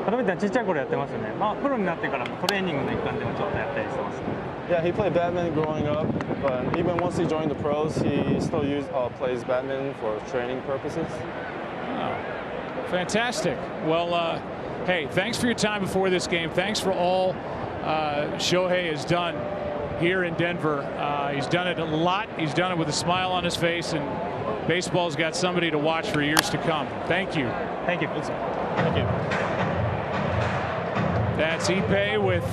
バドミントンはちっちゃい頃やってますよね。プロになってからもトレーニングの一環でもちょっとやったりしてます。Yeah, he played badminton growing up, but even once he joined the pros, he still plays badminton for training purposes. Oh, fantastic. Well, hey, thanks for your time before this game. Thanks for all Shohei has done here in Denver. He's done it a lot. He's done it with a smile on his face, and baseball's got somebody to watch for years to come. Thank you. Thank you. Thank you. That's Ipe with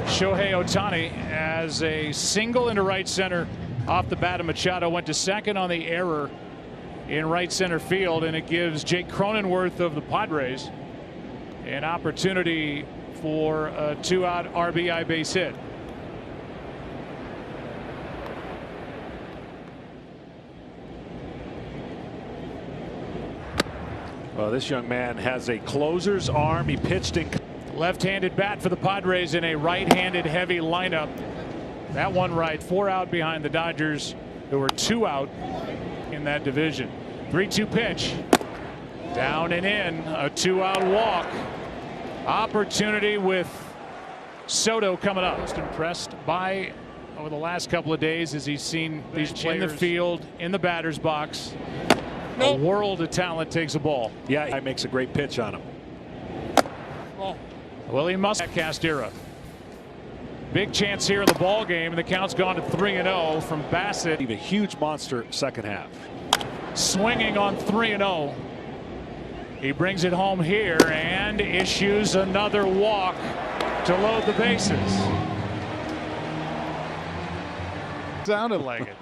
Shohei Ohtani as a single into right center off the bat of Machado. Went to second on the error in right center field, and it gives Jake Cronenworth of the Padres an opportunity for a 2-out RBI base hit. Well, this young man has a closer's arm. He pitched in. Left-handed bat for the Padres in a right-handed heavy lineup. That one right, 4 out behind the Dodgers, who were 2 out in that division. 3-2 pitch. Down and in, a 2-out walk. Opportunity with Soto coming up. Most impressed by over the last couple of days as he's seen these players in the field, in the batter's box. A world of talent takes a ball. Yeah, he makes a great pitch on him. Well, he must have Castera. Big chance here in the ball game, and the count's gone to 3-0 from Bassett. A huge monster second half. Swinging on 3-0. He brings it home here and issues another walk to load the bases. Sounded like it.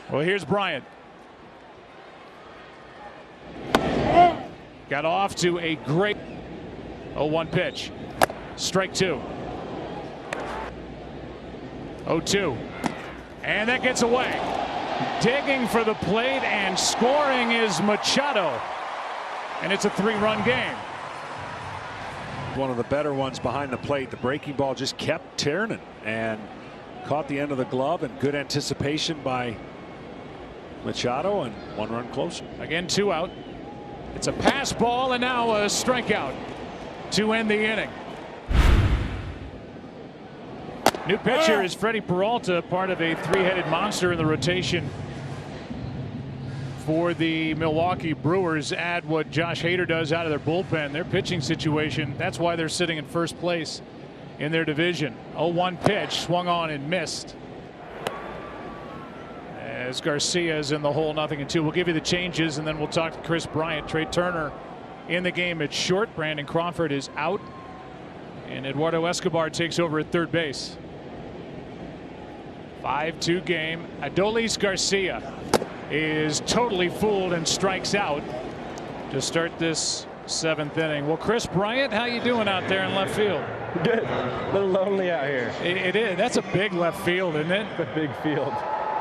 Well, here's Bryant. Got off to a great 0-1 pitch. Strike 2. 0-2. And that gets away. Digging for the plate and scoring is Machado. And it's a 3-run game. one of the better ones behind the plate. The breaking ball just kept turning and caught the end of the glove, and good anticipation by Machado, and 1 run closer. Again, 2 out. It's a pass ball and now a strikeout to end the inning. New pitcher is Freddie Peralta, part of a 3-headed monster in the rotation for the Milwaukee Brewers. Add what Josh Hader does out of their bullpen, their pitching situation. That's why they're sitting in first place in their division. 0-1 pitch, swung on and missed. As Garcia is in the hole, 0-2. We'll give you the changes, and then we'll talk to Chris Bryant. Trey Turner in the game at short. Brandon Crawford is out, and Eduardo Escobar takes over at third base. 5-2 game. Adolis Garcia is totally fooled and strikes out to start this 7th inning. Well, Chris Bryant, how you doing out there in left field? Good. A little lonely out here. It is. That's a big left field, isn't it? It's a big field.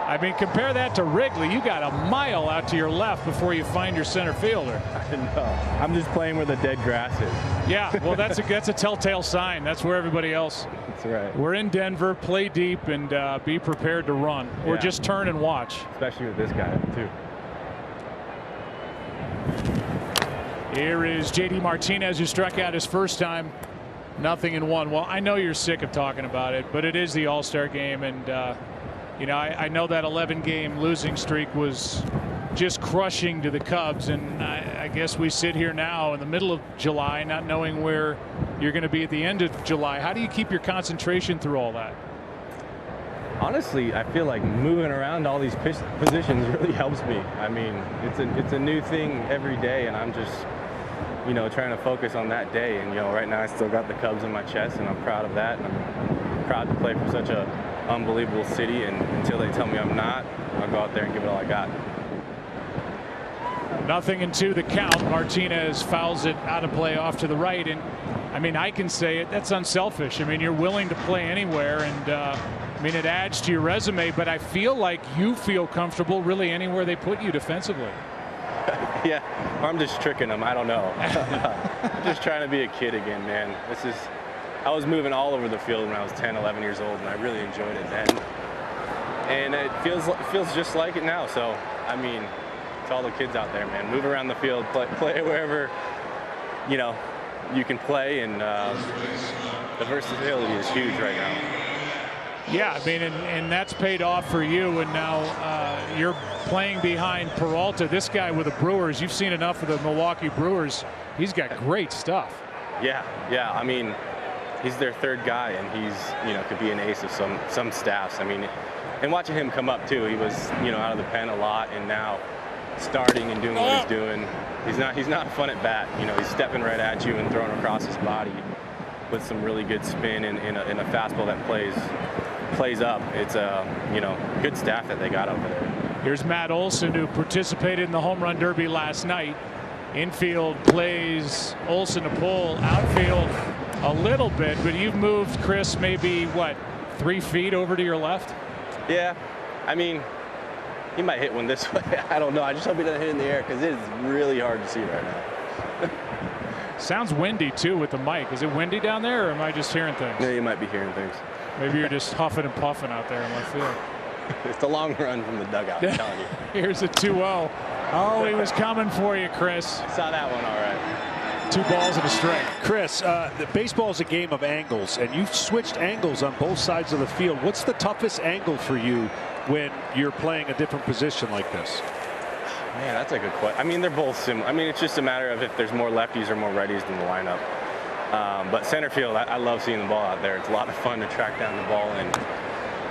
I mean, compare that to Wrigley. You got a mile out to your left before you find your center fielder. I know. I'm just playing where the dead grass is. Yeah, well, that's a telltale sign. That's where everybody else. That's right. We're in Denver. Play deep and be prepared to run, or just turn and watch. Especially with this guy too. Here is J.D. Martinez, who struck out his first time. 0-1. Well, I know you're sick of talking about it, but it is the All-Star game, and you know, I know that 11-game losing streak was just crushing to the Cubs, and I guess we sit here now in the middle of July not knowing where you're going to be at the end of July. How do you keep your concentration through all that? Honestly, I feel like moving around all these positions really helps me. I mean, it's a new thing every day, and I'm just, you know, trying to focus on that day. And, you know, right now I still got the Cubs in my chest, and I'm proud of that, and I'm proud to play for such a unbelievable city, and until they tell me I'm not, I'll go out there and give it all I got. 0-2 the count. Martinez fouls it out of play off to the right, and I mean, I can say it, that's unselfish. I mean, you're willing to play anywhere, and I mean, it adds to your resume, but I feel like you feel comfortable really anywhere they put you defensively. Yeah, I'm just tricking them. I don't know. Just trying to be a kid again, man. I was moving all over the field when I was 10, 11 years old, and I really enjoyed it then. And it feels just like it now. So, I mean, to all the kids out there, man, move around the field, play wherever, you know, you can play, and the versatility is huge right now. Yeah, I mean, and that's paid off for you, and now you're playing behind Peralta. This guy with the Brewers, you've seen enough of the Milwaukee Brewers. He's got great stuff. Yeah, I mean, he's their third guy, and he's, you know, could be an ace of some staffs. I mean, and watching him come up too, he was, you know, out of the pen a lot, and now starting and doing what he's doing. He's not fun at bat. You know, he's stepping right at you and throwing across his body with some really good spin in a fastball that plays up. It's a, you know, good staff that they got over there. Here's Matt Olson, who participated in the home run derby last night. Infield plays Olson to pull. Outfield a little bit, but you've moved, Chris, maybe what, 3 feet over to your left? Yeah, I mean, he might hit one this way. I don't know. I just hope he doesn't hit in the air, because it is really hard to see right now. Sounds windy too with the mic. Is it windy down there, or am I just hearing things? Yeah, you might be hearing things. Maybe you're just huffing and puffing out there in left field. It's a long run from the dugout, I'm telling you. Here's a 2-0. Oh, he was coming for you, Chris. I saw that one all right. 2 balls and a strike. Chris, the baseball is a game of angles, and you've switched angles on both sides of the field. What's the toughest angle for you when you're playing a different position like this? Man, that's a good question. I mean, they're both similar. I mean, it's just a matter of if there's more lefties or more righties in the lineup. But center field, I love seeing the ball out there. It's a lot of fun to track down the ball,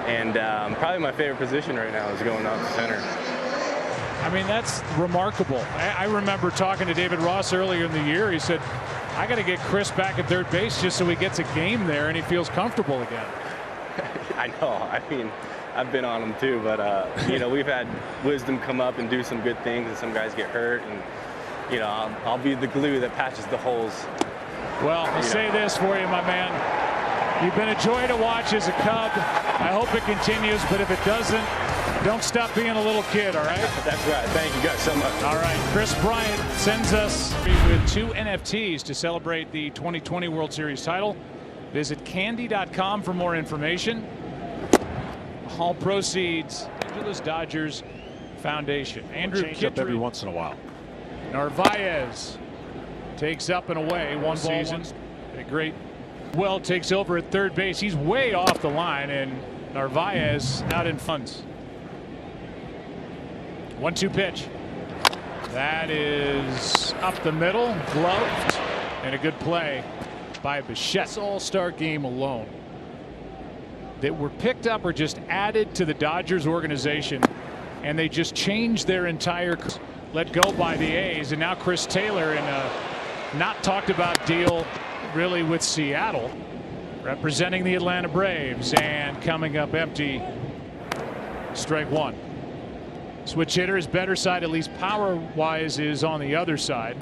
and probably my favorite position right now is going out to center. I mean, that's remarkable. I remember talking to David Ross earlier in the year. He said, I got to get Chris back at third base just so he gets a game there and he feels comfortable again. I know. I mean, I've been on him too, but you know, we've had Wisdom come up and do some good things, and some guys get hurt, and you know, I'll be the glue that patches the holes. Well, I'll say this for you, my man. You've been a joy to watch as a Cub. I hope it continues, but if it doesn't, Don't stop being a little kid, all right? That's right. Thank you guys so much. All right. Chris Bryant sends us with 2 NFTs to celebrate the 2020 World Series title. Visit candy.com for more information. All proceeds, Angeles Dodgers Foundation. Andrew change up every once in a while. Narvaez takes up and away. One season. A great. Well takes over at third base. He's way off the line, and Narvaez out in funds. 1-2 pitch. That is up the middle, gloved, and a good play by Bichette. This All-Star game alone that were picked up or just added to the Dodgers organization, and they just changed their entire let go by the A's, and now Chris Taylor in a not talked about deal really with Seattle, representing the Atlanta Braves, and coming up empty. Strike one. Switch hitter, his better side, at least power wise, is on the other side.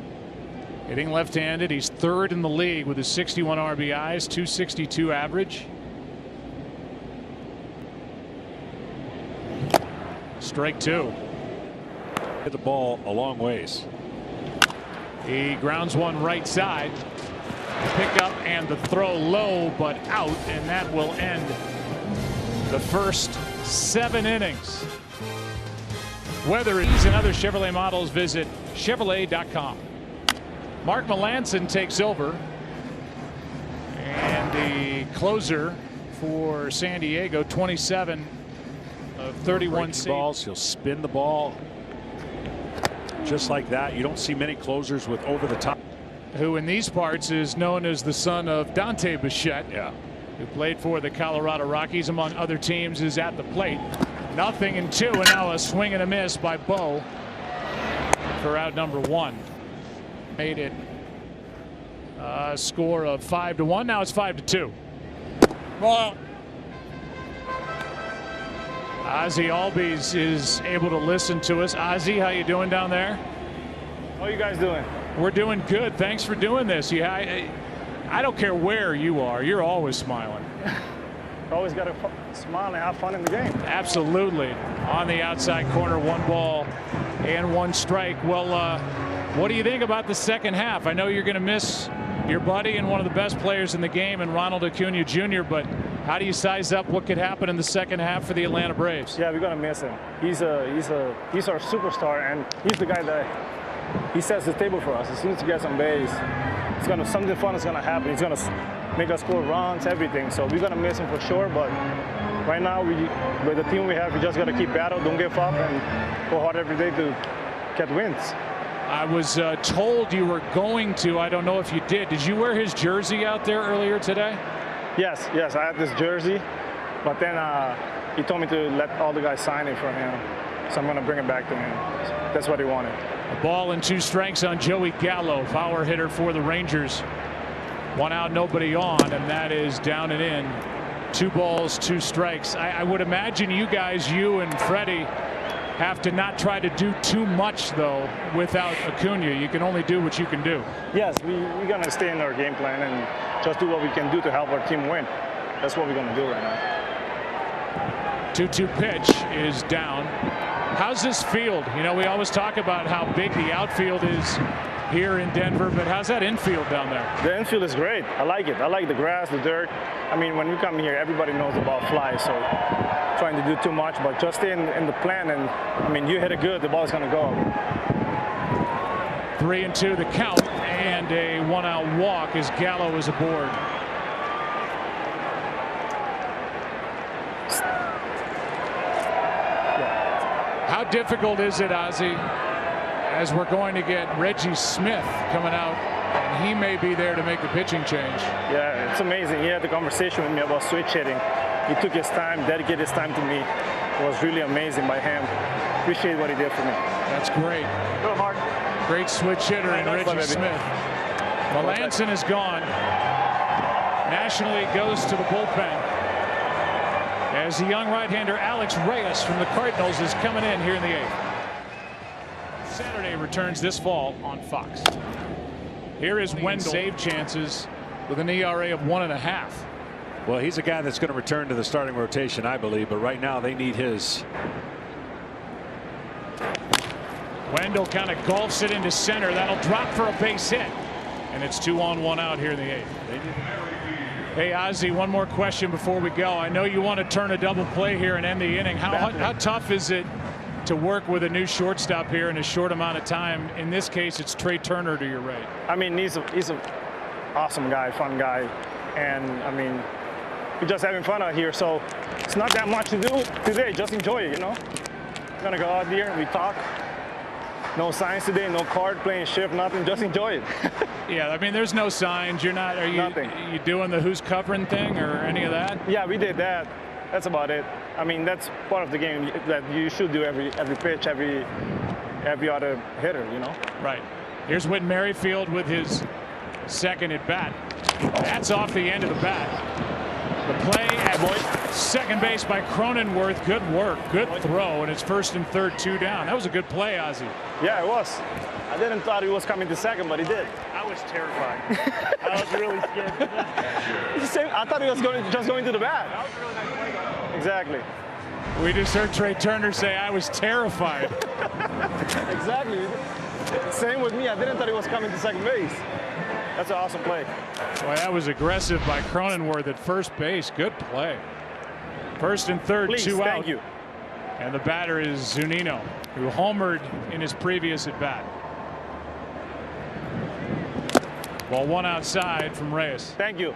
Hitting left-handed, he's third in the league with his 61 RBIs, 262 average. Strike two. Hit the ball a long ways. He grounds one right side. Pick up and the throw low but out, and that will end the first 7 innings. Whether it's and other Chevrolet models, visit Chevrolet.com. Mark Melanson takes over, and the closer for San Diego, 27 of 31 balls. He'll spin the ball just like that. You don't see many closers with over the top. Who in these parts is known as the son of Dante Bichette, who played for the Colorado Rockies among other teams, is at the plate. 0-2, and now a swing and a miss by Bo for out number 1. Made it a score of 5-1. Now it's 5-2. Ozzie Albies is able to listen to us. Ozzie, how you doing down there? How are you guys doing? We're doing good. Thanks for doing this. I don't care where you are. You're always smiling. Always got to smile and have fun in the game. Absolutely. On the outside corner, 1 ball and 1 strike. Well, what do you think about the second half? I know you're going to miss your buddy and one of the best players in the game, and Ronald Acuna Jr., but how do you size up what could happen in the second half for the Atlanta Braves? Yeah, we're going to miss him. He's our superstar, and he's the guy that he sets the table for us. As soon as he gets on base, something fun is going to happen. He's going to make us score runs, everything. So we're going to miss him for sure, but right now, with the team we have, we just got to keep battle, don't give up, and go hard every day to get wins. I was told you were going to. I don't know if you did. Did you wear his jersey out there earlier today? Yes, I had this jersey, but then he told me to let all the guys sign it for him, so I'm going to bring it back to him. That's what he wanted. A ball and 2 strikes on Joey Gallo, power hitter for the Rangers. 1 out, nobody on, and that is down and in. 2 balls, 2 strikes. I would imagine you guys, you and Freddie, have to not try to do too much, though, without Acuna. You can only do what you can do. Yes, we're going to stay in our game plan and just do what we can do to help our team win. That's what we're going to do right now. 2-2 pitch is down. How's this field? You know, we always talk about how big the outfield is here in Denver, but how's that infield down there? The infield is great. I like it. I like the grass, the dirt. I mean, when you come here, everybody knows the ball flies, so trying to do too much, but just stay in the plan, and I mean, you hit it good, the ball's going to go. 3-2 the count, and a 1-out walk as Gallo is aboard. How difficult is it, Ozzie, as we're going to get Reggie Smith coming out, and he may be there to make the pitching change? Yeah, it's amazing. He had the conversation with me about switch hitting. He took his time, dedicated his time to me. It was really amazing by him. Appreciate what he did for me. That's great. Go, Mark. Great switch hitter in Reggie Smith. Melanson is gone. Nationally goes to the bullpen, as the young right-hander Alex Reyes from the Cardinals is coming in here in the 8th. Saturday returns this fall on Fox. Here is Wendell. Save chances with an ERA of 1.5. Well, he's a guy that's going to return to the starting rotation, I believe, but right now they need his Wendell kind of golfs it into center. That'll drop for a base hit. And it's 2 on 1 out here in the 8th. Hey, Ozzie, one more question before we go. I know you want to turn a double play here and end the inning. How tough is it to work with a new shortstop here in a short amount of time? In this case, it's Trey Turner to your right. I mean, he's an awesome guy, fun guy. And, I mean, we're just having fun out here. So it's not that much to do today. Just enjoy it, you know? We're going to go out there and we talk. No signs today, no card playing shift, nothing. Just enjoy it. Yeah, I mean, there's no signs. You're not. Are you doing the who's covering thing or any of that? Yeah, we did that. That's about it. I mean, that's part of the game that you should do every pitch, every other hitter, you know. Right. Here's Whit Merrifield with his second at bat. That's off the end of the bat. The play at second base by Cronenworth. Good work, good throw, and it's first and third, 2 down. That was a good play, Ozzie. Yeah, it was. I didn't thought he was coming to second, but he did. I was terrified. I was really scared. I thought he was just going to the bat. That was a really nice play. Exactly. We just heard Trey Turner say, I was terrified. Exactly. Same with me. I didn't thought he was coming to second base. That's an awesome play. Boy, that was aggressive by Cronenworth at first base. Good play. First and third, Please, 2 out. Thank you. And the batter is Zunino, who homered in his previous at bat. Ball 1 outside from Reyes. Thank you.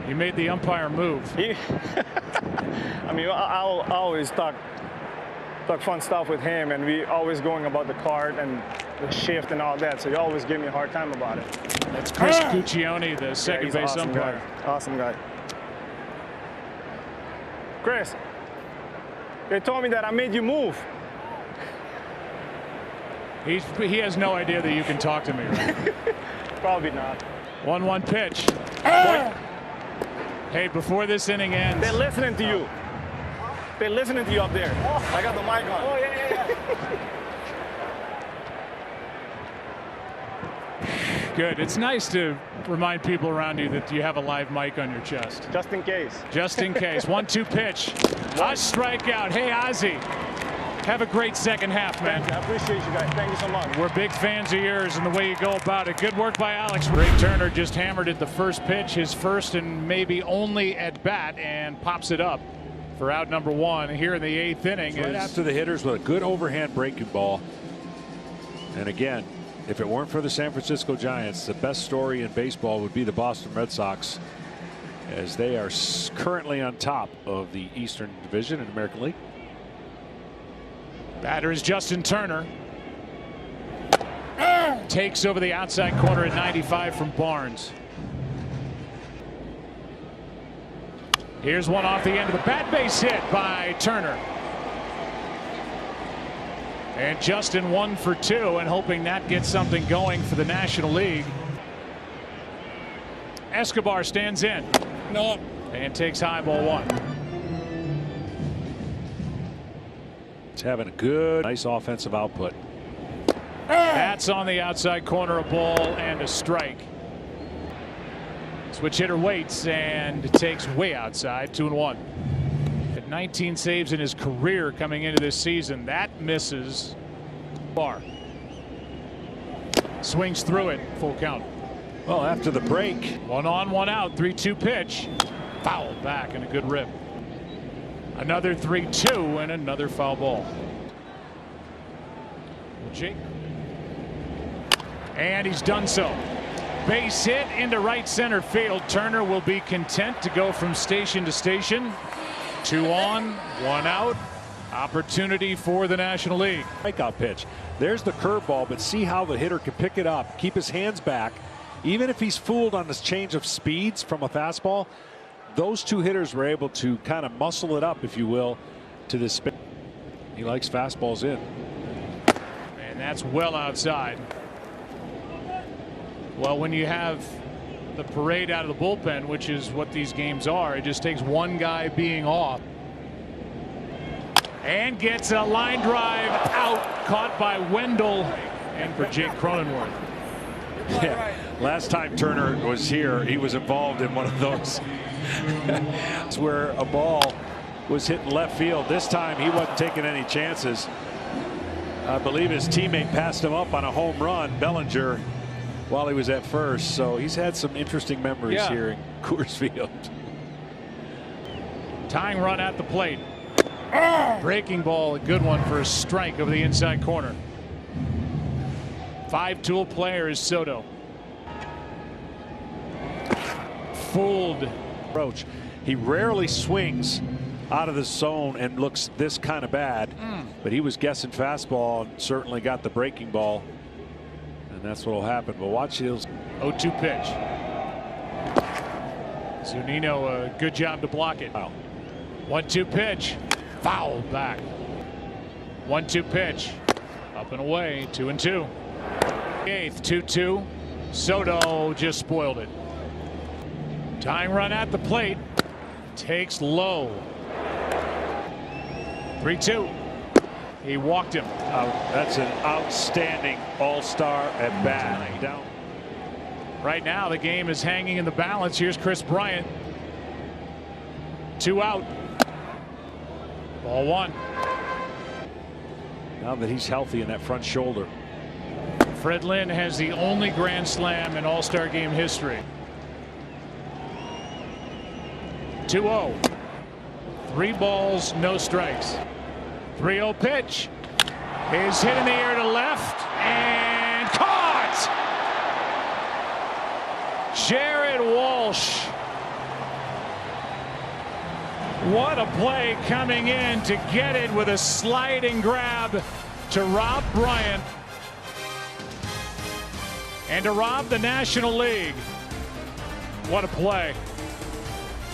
You made the umpire move. I mean, I always talk fun stuff with him, and we always going about the card and the shift and all that. So you always give me a hard time about it. That's Chris Guccione, the second base awesome umpire. Guy. Awesome guy. Chris, they told me that I made you move. He has no idea that you can talk to me, right? Probably not. 1-1 pitch. Hey, before this inning ends. They're listening to you. They're listening to you up there. I got the mic on. Oh, yeah. Good. It's nice to remind people around you that you have a live mic on your chest. Just in case. Just in case. 1-2 pitch. A strikeout. Hey, Ozzie. Have a great second half, man. Thank you. I appreciate you guys. Thank you so much. We're big fans of yours and the way you go about it. Good work by Alex. Trey Turner just hammered at the first pitch, his first and maybe only at bat, and pops it up for out number 1 here in the 8th inning. Right after the hitters with a good overhand breaking ball. And again, if it weren't for the San Francisco Giants, the best story in baseball would be the Boston Red Sox, as they are currently on top of the Eastern Division in the American League. Batter is Justin Turner. Takes over the outside corner at 95 from Barnes. Here's one off the end of the bat, base hit by Turner. And Justin 1 for 2, and hoping that gets something going for the National League. Escobar stands in. No. And takes high, ball 1. It's having a good, nice offensive output. That's on the outside corner, a ball and a strike. Switch hitter waits and takes way outside, 2-1. At 19 saves in his career coming into this season. That misses. Bar. Swings through it, full count. Well, after the break. 1 on, 1 out, 3-2 pitch. Fouled back and a good rip. Another 3-2 and another foul ball. Jake. And he's done so. Base hit into right center field. Turner will be content to go from station to station. 2 on, 1 out. Opportunity for the National League. Strikeout pitch. There's the curveball, but see how the hitter can pick it up, keep his hands back. Even if he's fooled on this change of speeds from a fastball, those two hitters were able to kind of muscle it up, if you will, to this spin. He likes fastballs in. And that's well outside. Well, when you have the parade out of the bullpen, which is what these games are, it just takes one guy being off. And gets a line drive out, caught by Wendell and for Jake Cronenworth. Yeah, last time Turner was here, he was involved in one of those. It's where a ball was hit in left field. This time he wasn't taking any chances. I believe his teammate passed him up on a home run, Bellinger, while he was at first. So he's had some interesting memories here in Coors Field. Tying run at the plate. Breaking ball, a good one for a strike over the inside corner. 5-tool player is Soto. Fooled. Approach. He rarely swings out of the zone and looks this kind of bad, but he was guessing fastball and certainly got the breaking ball, and that's what will happen. But watch his 0-2 pitch. Zunino, a good job to block it. 1-2 pitch. Foul back. 1-2 pitch. Up and away. 2-2. 8th. 2-2. Soto just spoiled it. Tying run at the plate. Takes low. 3-2. He walked him. That's an outstanding all-star at bat. Down. Right now the game is hanging in the balance. Here's Kris Bryant. 2 out. Ball 1. Now that he's healthy in that front shoulder. Fred Lynn has the only grand slam in All-Star game history. 2-0. 3 balls, no strikes. 3-0 pitch is hit in the air to left and caught. Jared Walsh. What a play coming in to get it with a sliding grab to Rob Bryant and to rob the National League. What a play.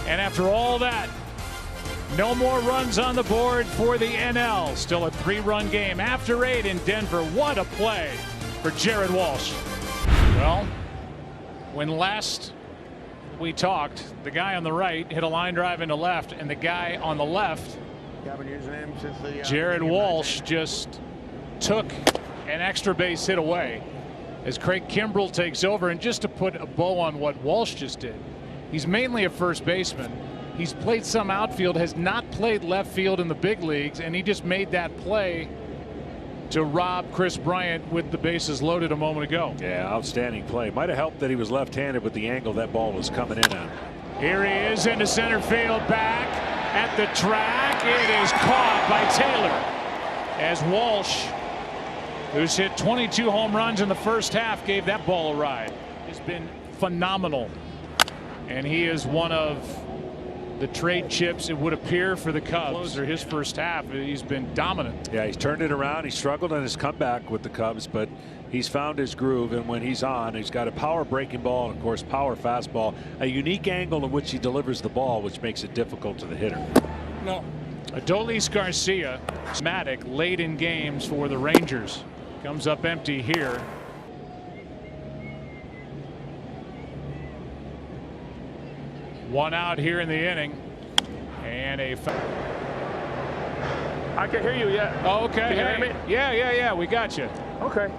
And after all that, no more runs on the board for the NL. Still a 3-run game after 8 in Denver. What a play for Jared Walsh. Well, when last we talked, the guy on the right hit a line drive into left, and the guy on the left, Jared Walsh, just took an extra base hit away as Craig Kimbrell takes over. And just to put a bow on what Walsh just did, he's mainly a first baseman. He's played some outfield, has not played left field in the big leagues, and he just made that play to rob Kris Bryant with the bases loaded a moment ago. Yeah, outstanding play. Might have helped that he was left-handed with the angle that ball was coming in on. Here he is into center field, back at the track. It is caught by Taylor as Walsh, who's hit 22 home runs in the first half, gave that ball a ride. He's been phenomenal, and he is one of the trade chips, it would appear, for the Cubs. Or his first half, he's been dominant. Yeah, he's turned it around. He struggled on his comeback with the Cubs, but he's found his groove, and when he's on, he's got a power breaking ball and, of course, power fastball, a unique angle in which he delivers the ball, which makes it difficult to the hitter. No. Adolis Garcia, Matic, late in games for the Rangers. Comes up empty here. One out here in the inning, and a I can hear you. Yeah. Oh, okay. Can you hear me? Yeah. We got you. Okay.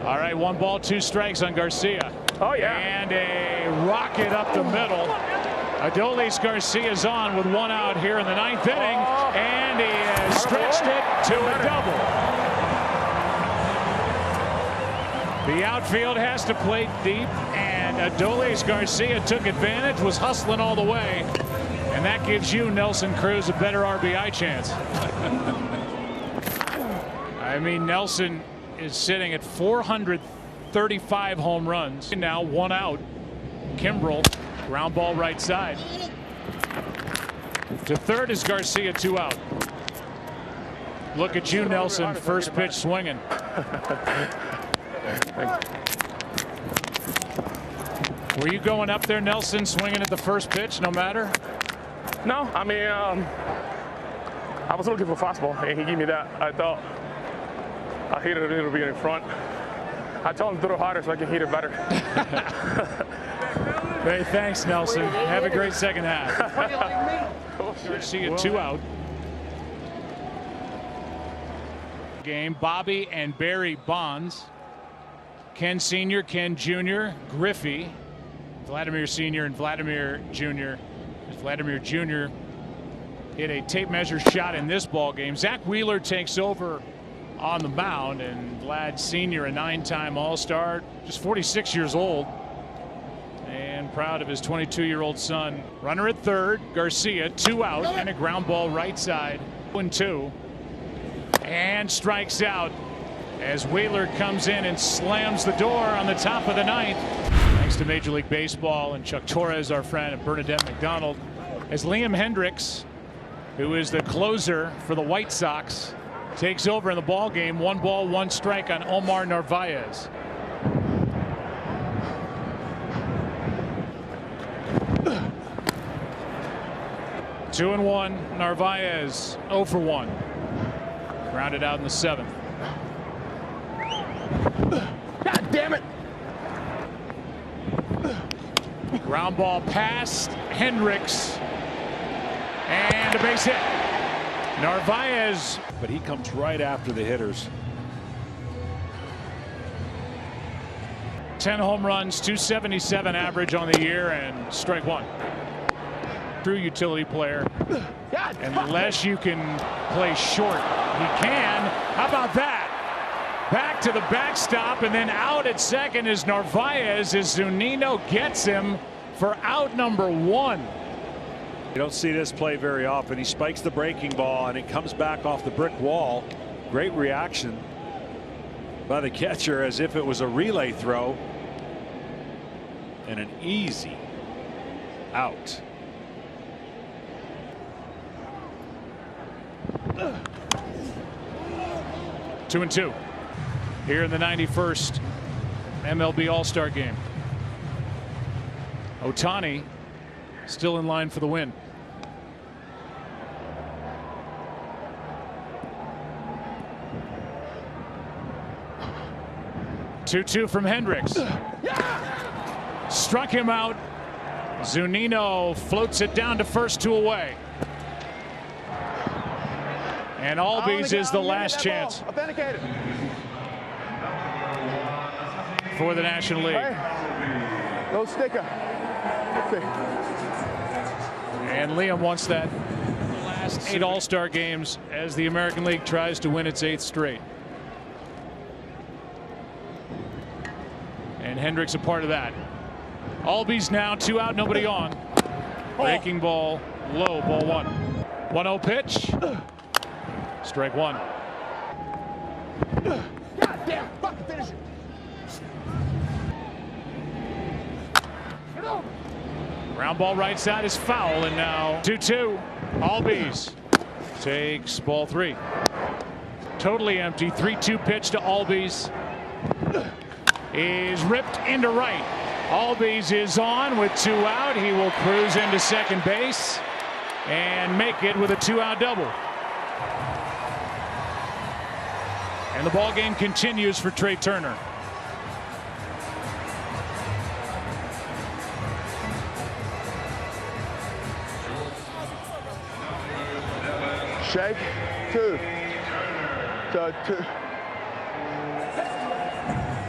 All right. 1 ball, 2 strikes on Garcia. Oh yeah. And a rocket up the middle. Adolis Garcia's on with 1 out here in the 9th inning, and he has stretched it to a double. The outfield has to play deep, and Adolis Garcia took advantage, was hustling all the way, and that gives you, Nelson Cruz, a better RBI chance. I mean, Nelson is sitting at 435 home runs. Now 1 out. Kimbrell, ground ball right side. To third is Garcia, 2 out. Look at you, Nelson, first pitch swinging. Were you going up there, Nelson, swinging at the first pitch, no matter? No, I mean, I was looking for fastball, and he gave me that. I thought I hit it a little bit in front. I told him to throw harder so I can hit it better. Hey, thanks, Nelson. Have a great second half. Garcia, 2 out. Game, Bobby and Barry Bonds. Ken Sr., Ken Jr., Griffey, Vladimir Sr. and Vladimir Jr. Vladimir Jr. hit a tape measure shot in this ball game. Zach Wheeler takes over on the mound, and Vlad Sr., a 9-time All-Star, just 46 years old, and proud of his 22-year-old son. Runner at third, Garcia, 2 out, and a ground ball right side, 1-2, and strikes out as Wheeler comes in and slams the door on the top of the 9th. Thanks to Major League Baseball and Chuck Torres, our friend, and Bernadette McDonald, as Liam Hendricks, who is the closer for the White Sox, takes over in the ball game. 1 ball, 1 strike on Omar Narvaez. Two and 1. Narvaez 0 for 1. Grounded out in the 7th. God damn it! Ground ball past Hendricks, and a base hit. Narvaez, but he comes right after the hitters. 10 home runs, 277 average on the year, and strike 1. True utility player. Unless you can play short, he can. How about that? Back to the backstop, and then out at second is Narvaez as Zunino gets him for out number 1. You don't see this play very often. He spikes the breaking ball, and it comes back off the brick wall. Great reaction by the catcher, as if it was a relay throw, and an easy out. Two and 2 here in the 91st MLB All-Star game. Ohtani still in line for the win. Two from Hendricks. Struck him out. Zunino floats it down to first, 2 away. And Albies is the last chance for the National League. Hey, no sticker. And Liam wants that the last 8 All-Star games as the American League tries to win its 8th straight. And Hendricks a part of that. Albies now 2 out, nobody on. Breaking ball low, ball 1. 1-0 pitch. Strike 1. God damn, fucking finish it. Ground ball right side is foul, and now 2-2. Albies takes ball 3. Totally empty. 3-2 pitch to Albies. Is ripped into right. Albies is on with 2 out. He will cruise into second base and make it with a 2-out double. And the ball game continues for Trey Turner. Shake. 2. 2.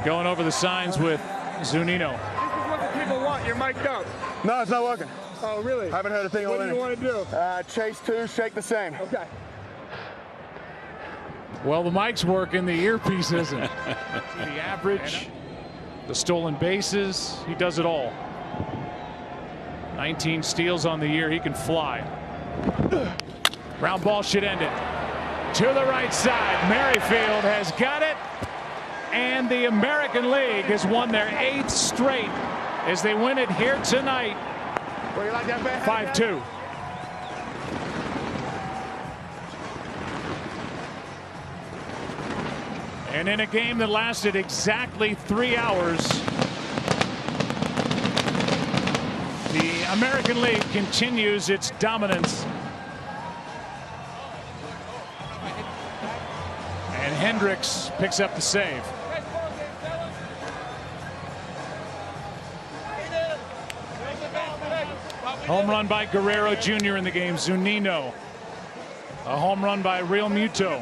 Going over the signs with Zunino. This is what the people want. You're mic'd up. No, it's not working. Oh, really? I haven't heard a thing all day. What do you want to do? Chase 2, shake the same. Okay. Well, the mic's working, the earpiece isn't. The average, the stolen bases, he does it all. 19 steals on the year, he can fly. Ground ball should end it. To the right side, Merrifield has got it. And the American League has won their 8th straight as they win it here tonight. 5-2. And in a game that lasted exactly 3 hours, the American League continues its dominance. And Hendricks picks up the save. Home run by Guerrero Jr. in the game. Zunino. A home run by Real Muto.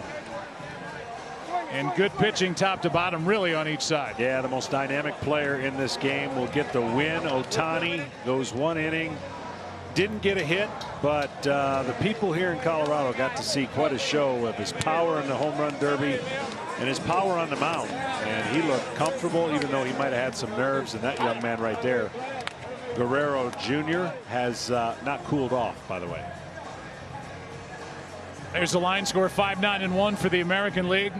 And good pitching top to bottom really on each side. Yeah, the most dynamic player in this game will get the win. Ohtani goes 1 inning, didn't get a hit, but the people here in Colorado got to see quite a show of his power in the home run derby and his power on the mound. And he looked comfortable, even though he might have had some nerves. And that young man right there, Guerrero Jr., has not cooled off, by the way. There's the line score, 5-9-1 for the American League.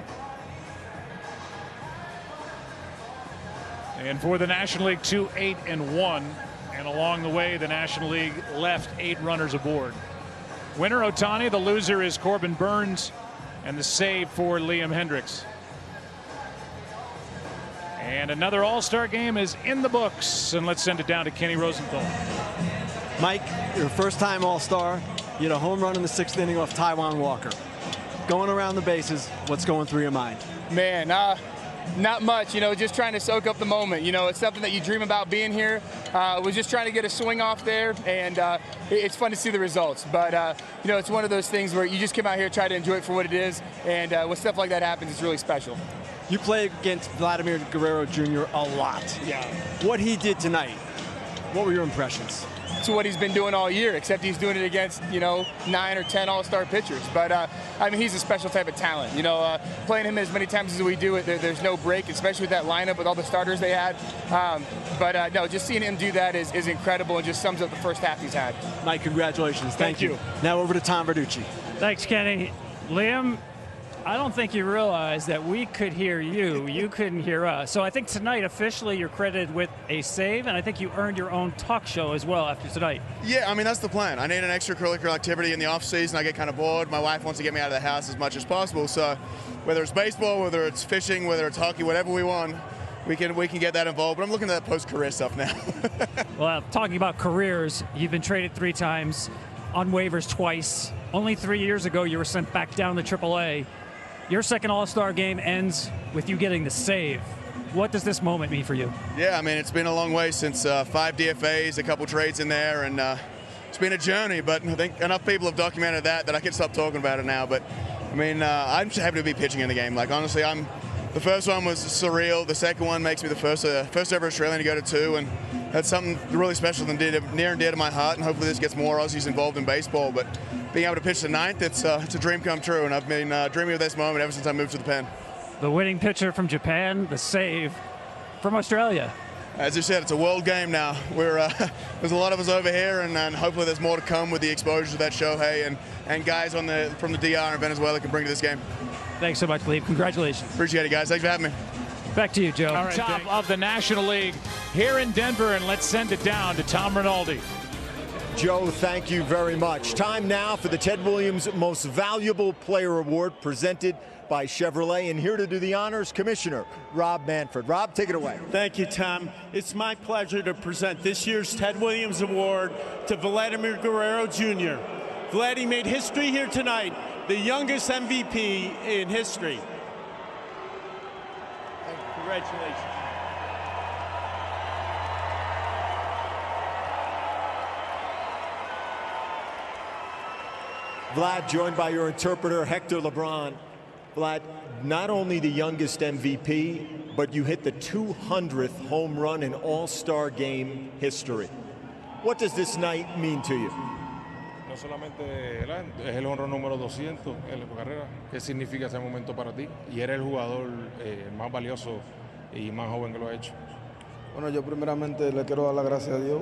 And for the National League, 2-8-1. And along the way, the National League left 8 runners aboard. Winner Ohtani, the loser is Corbin Burns, and the save for Liam Hendricks. And another All-Star game is in the books, and let's send it down to Kenny Rosenthal. Mike, your first-time All-Star. You had a home run in the 6th inning off Taijuan Walker. Going around the bases, what's going through your mind? Man, not much, you know, just trying to soak up the moment. You know, it's something that you dream about being here. Was just trying to get a swing off there, and it's fun to see the results. But, you know, it's one of those things where you just come out here, try to enjoy it for what it is, and when stuff like that happens, it's really special. You play against Vladimir Guerrero Jr. a lot. Yeah. What he did tonight, what were your impressions? To what he's been doing all year, except he's doing it against, you know, 9 or 10 all-star pitchers. But, I mean, he's a special type of talent. You know, playing him as many times as we do it, there's no break, especially with that lineup with all the starters they had. But no, just seeing him do that is incredible and just sums up the first half he's had. Mike, congratulations. Thank you. Now over to Tom Verducci. Thanks, Kenny. Liam, I don't think you realize that we could hear you. You couldn't hear us. So I think tonight, officially, you're credited with a save, and I think you earned your own talk show as well after tonight. Yeah, I mean, that's the plan. I need an extracurricular activity in the off-season. I get kind of bored. My wife wants to get me out of the house as much as possible. So whether it's baseball, whether it's fishing, whether it's hockey, whatever we want, we can get that involved. But I'm looking at that post-career stuff now. Well, talking about careers, you've been traded 3 times, on waivers twice. Only 3 years ago, you were sent back down to AAA. Your second All-Star game ends with you getting the save. What does this moment mean for you? Yeah, I mean, it's been a long way since 5 DFAs, a couple trades in there, and it's been a journey, but I think enough people have documented that I can stop talking about it now. But, I mean, I'm just happy to be pitching in the game. Like, honestly, the first one was surreal. The second one makes me the first ever Australian to go to 2, and that's something really special and near and dear to my heart, and hopefully this gets more Aussies involved in baseball. But being able to pitch the 9th, it's a dream come true, and I've been dreaming of this moment ever since I moved to the pen. The winning pitcher from Japan, the save from Australia. As you said, it's a world game now. There's a lot of us over here, and hopefully there's more to come with the exposure that Shohei and guys from the DR in Venezuela can bring to this game. Thanks so much, Liam. Congratulations. Appreciate it, guys. Thanks for having me. Back to you, Joe. All right, top of the National League here in Denver, and let's send it down to Tom Rinaldi. Joe, thank you very much. Time now for the Ted Williams Most Valuable Player Award presented by Chevrolet. And here to do the honors, Commissioner Rob Manfred. Rob, take it away. Thank you, Tom. It's my pleasure to present this year's Ted Williams Award to Vladimir Guerrero Jr. Vladdy made history here tonight, the youngest MVP in history. Congratulations. Vlad, joined by your interpreter, Hector LeBron. Vlad, not only the youngest MVP, but you hit the 200th home run in All-Star Game history. What does this night mean to you? No solamente es el honor número 200 en tu carrera. ¿Qué significa ese momento para ti? Y eres el jugador más valioso y más joven que lo ha hecho. Bueno, yo primeramente le quiero dar las gracias a Dios,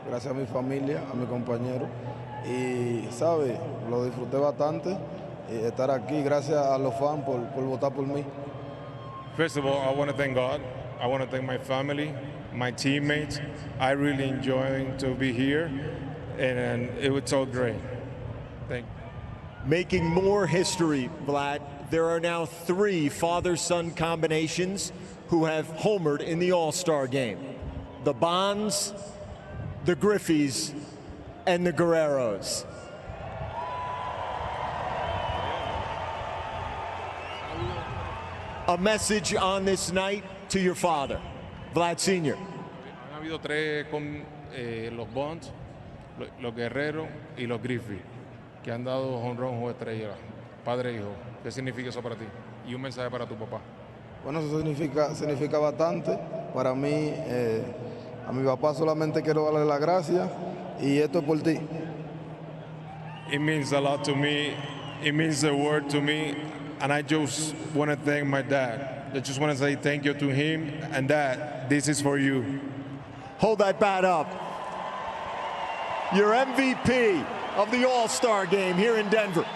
gracias a mi familia, a mi compañero. Y, ¿sabe? Lo disfruté bastante estar aquí. Gracias a los fans por votar por mí. First of all, I want to thank God. I want to thank my family, my teammates. I really enjoying to be here, and it was so great. Thank you. Making more history, Vlad. There are now 3 father-son combinations who have homered in the All-Star game. The Bonds, the Griffeys, and the Guerreros. A message on this night to your father, Vlad Sr. Han habido 3 con los Bonds, los Guerreros y los Griffeys, que han dado jonrón o estrella, padre e hijo. ¿Qué significa eso para ti? Y un mensaje para tu papá. Bueno, eso significa bastante. Para mí, a mi papá solamente quiero darle las gracias y esto es por ti. It means a lot to me. It means the world to me. And I just want to thank my dad. I just want to say thank you to him and Dad. This is for you. Hold that bat up. Your MVP of the All-Star game here in Denver.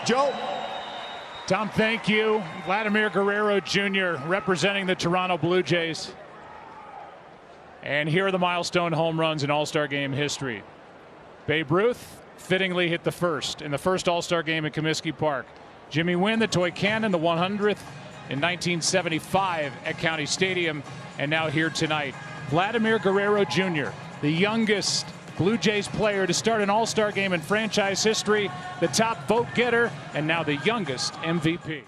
Joe? Tom, thank you. Vladimir Guerrero Jr. representing the Toronto Blue Jays. And here are the milestone home runs in All-Star game history. Babe Ruth fittingly hit the first in the first All-Star game at Comiskey Park. Jimmy Wynn, the toy cannon, the 100th in 1975 at County Stadium. And now here tonight, Vladimir Guerrero Jr., the youngest Blue Jays player to start an All-Star game in franchise history, the top vote getter, and now the youngest MVP.